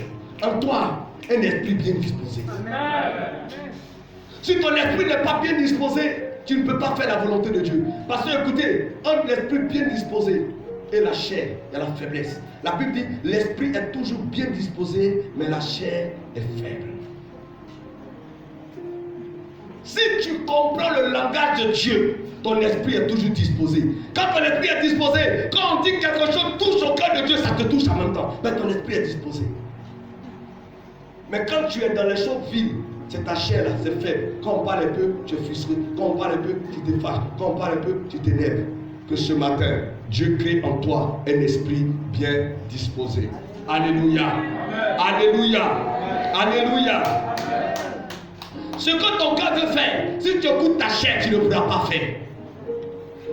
en toi un esprit bien disposé. Si ton esprit n'est pas bien disposé, tu ne peux pas faire la volonté de Dieu. Parce que écoutez, entre l'esprit bien disposé et la chair, il y a la faiblesse. La Bible dit, l'esprit est toujours bien disposé, mais la chair est faible. Si tu comprends le langage de Dieu, ton esprit est toujours disposé. Quand ton esprit est disposé, quand on dit quelque chose touche au cœur de Dieu, ça te touche en même temps. Mais ton esprit est disposé. Mais quand tu es dans les choses vides, c'est ta chair là, c'est faible. Quand on parle un peu, tu es frustré. Quand on parle un peu, tu te fâches. Quand on parle un peu, tu t'énerves. Que ce matin, Dieu crée en toi un esprit bien disposé. Alléluia. Alléluia. Alléluia. Ce que ton cœur veut faire, si tu écoutes ta chair, tu ne pourras pas faire.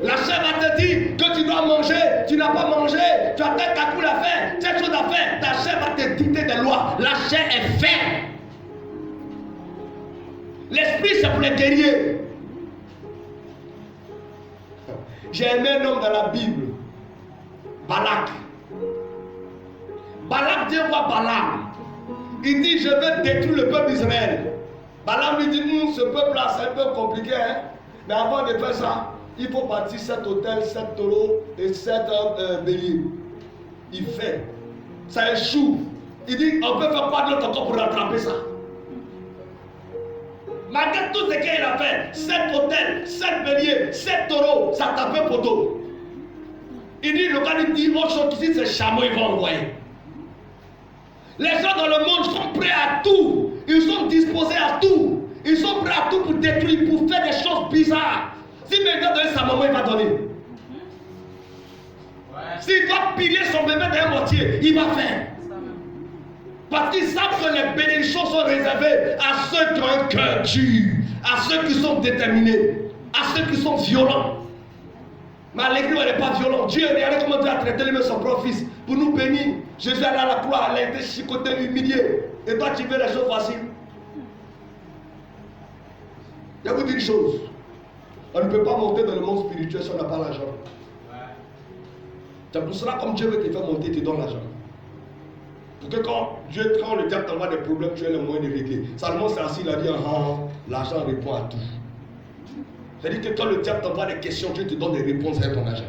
La chair va te dire que tu dois manger, tu n'as pas mangé, tu as peut-être ta coule à faire, tu as quelque chose à faire. Ta chair va te dicter des lois. La chair est faible. L'esprit, c'est pour les guerriers. J'ai aimé un homme dans la Bible, Balak. Balak dit quoi Balaam? Il dit, je vais détruire le peuple d'Israël. Balaam lui dit, ce peuple-là, c'est un peu compliqué, hein? Mais avant de faire ça, il faut bâtir 7 hôtels, 7 taureaux et 7 béliers. Il fait. Ça échoue. Il dit, on peut faire quoi d'autre encore pour rattraper ça? Malgré tout ce qu'il a fait, 7 hôtels, 7 béliers, 7 taureaux, ça tape un poteau. Il dit, le gars dit, autre chose ici, c'est chameau, ils vont envoyer. Les gens dans le monde sont prêts à tout. Ils sont disposés à tout. Ils sont prêts à tout pour détruire, pour faire des choses bizarres. Si maintenant donne sa maman, il va donner. S'il doit piler son bébé d'un mortier, il va faire. Parce qu'ils savent que les bénédictions sont réservées à ceux qui ont un cœur dur, à ceux qui sont déterminés, à ceux qui sont violents. Mais à l'église, elle n'est pas violente. Dieu, regardez comment Dieu a traité lui-même son propre fils pour nous bénir. Jésus est allé à la croix, elle a été chicoté, humilié. Et toi, tu veux les choses faciles. Je vais vous dire une chose. On ne peut pas monter dans le monde spirituel si on n'a pas l'argent. C'est pour cela, comme Dieu veut te faire monter, il te donne l'argent. Pour que quand le diable t'envoie des problèmes, tu aies le moyen de régler. Salomon s'est assis, il a dit, l'argent répond à tout. C'est-à-dire que quand le diable t'envoie des questions, Dieu te donne des réponses à ton argent.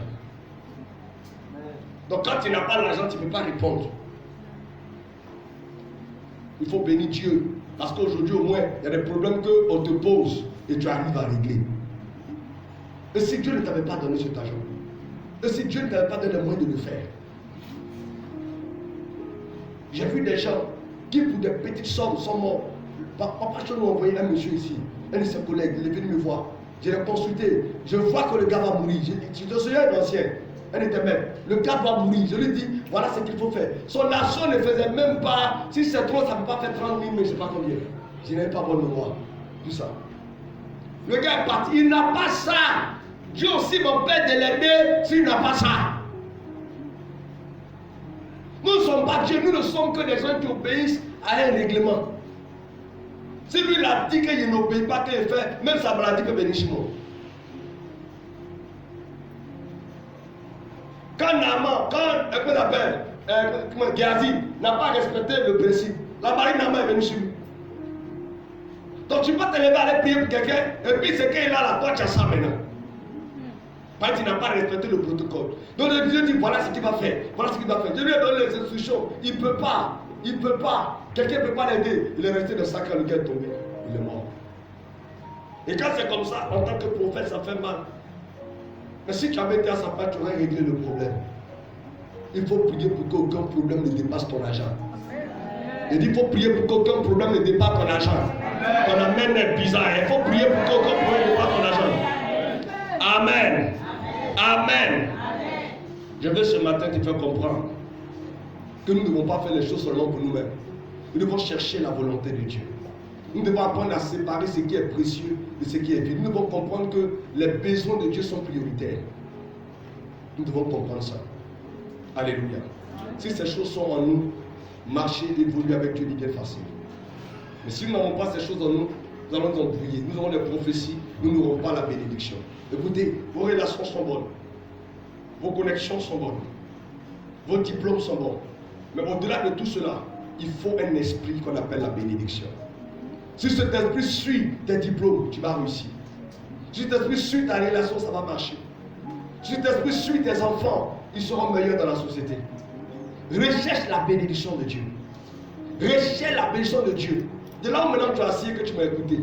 Donc quand tu n'as pas l'argent, tu ne peux pas répondre. Il faut bénir Dieu. Parce qu'aujourd'hui, au moins, il y a des problèmes qu'on te pose et tu arrives à régler. Et si Dieu ne t'avait pas donné cet argent? Et si Dieu ne t'avait pas donné le moyen de le faire? J'ai vu des gens qui, pour des petites sommes, sont morts. Papa, je nous envoyé un monsieur ici, un de ses collègues, il est venu me voir. Je l'ai consulté. Je vois que le gars va mourir. Je te souviens d'un ancien, un était même. Le gars va mourir. Je lui dis, voilà ce qu'il faut faire. Son nation ne faisait même pas, si c'est trop, ça ne peut pas faire 30 000, mais je ne sais pas combien. Je n'avais pas bonne mémoire. Tout ça. Le gars est parti. Il n'a pas ça. Dieu aussi m'empêche de l'aider s'il n'a pas ça. Nous ne sommes pas Dieu, nous ne sommes que des gens qui obéissent à un règlement. Si lui il a dit qu'il n'obéit pas, qu'il fait, même sa maladie peut venir chez moi. Quand Naaman, quand on appelle Géasi n'a pas respecté le principe, la marine Naaman est venue sur lui. Donc tu peux te lever aller prier pour quelqu'un, et puis c'est qu'il a la toi, tu as ça maintenant. Parce qu'il n'a pas respecté le protocole. Donc Dieu dit voilà ce qu'il va faire, voilà ce qu'il va faire. Dieu lui a donné les instructions, il ne peut pas, il ne peut pas. Quelqu'un ne peut pas l'aider. Il est resté de 5 ans, le gars est tombé, il est mort. Et quand c'est comme ça, en tant que prophète, ça fait mal. Mais si tu avais été à sa place, tu aurais réglé le problème. Il faut prier pour qu'aucun problème ne dépasse ton argent. Il dit il faut prier pour qu'aucun problème ne dépasse ton argent. Ton amène est bizarre. Il faut prier pour qu'aucun problème ne dépasse ton argent. Amen. Amen. Je veux ce matin te faire comprendre que nous ne devons pas faire les choses seulement pour nous-mêmes. Nous devons chercher la volonté de Dieu. Nous devons apprendre à séparer ce qui est précieux de ce qui est vide. Nous devons comprendre que les besoins de Dieu sont prioritaires. Nous devons comprendre ça. Alléluia. Si ces choses sont en nous, marcher, évoluer avec Dieu devient facile. Mais si nous n'avons pas ces choses en nous, nous allons nous embrouiller. Nous avons les prophéties, nous n'aurons pas la bénédiction. Écoutez, vos relations sont bonnes. Vos connexions sont bonnes. Vos diplômes sont bons. Mais au-delà de tout cela, il faut un esprit qu'on appelle la bénédiction. Si cet esprit suit tes diplômes, tu vas réussir. Si cet esprit suit ta relation, ça va marcher. Si cet esprit suit tes enfants, ils seront meilleurs dans la société. Recherche la bénédiction de Dieu. Recherche la bénédiction de Dieu. De là où maintenant tu as assis et que tu m'as écouté,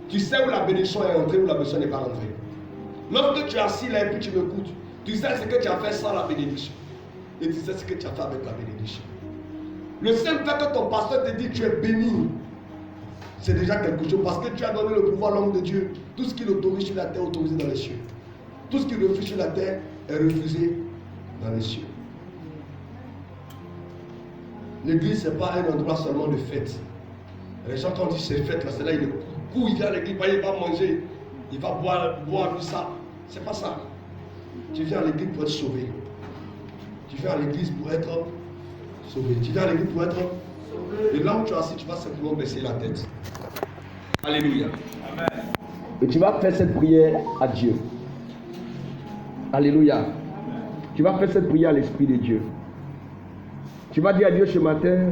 tu sais où la bénédiction est entrée, où la bénédiction n'est pas entrée. Lorsque tu es assis là et puis tu m'écoutes, tu sais ce que tu as fait sans la bénédiction. Et tu sais ce que tu as fait avec la bénédiction. Le simple fait que ton pasteur te dit que tu es béni, c'est déjà quelque chose parce que tu as donné le pouvoir à l'homme de Dieu. Tout ce qu'il autorise sur la terre est autorisé dans les cieux. Tout ce qu'il refuse sur la terre est refusé dans les cieux. L'église, ce n'est pas un endroit seulement de fête. Les gens, quand on dit c'est fête, là, c'est là, il vient à l'église, il va manger, il va boire tout ça. C'est pas ça. Tu viens à l'église pour être sauvé. Tu viens à l'église pour être sauvé. Tu viens à l'église pour être sauvé. Et là où tu es assis, tu vas simplement baisser la tête. Alléluia. Amen. Et tu vas faire cette prière à Dieu. Alléluia. Tu vas faire cette prière à l'Esprit de Dieu. Tu vas dire à Dieu ce matin,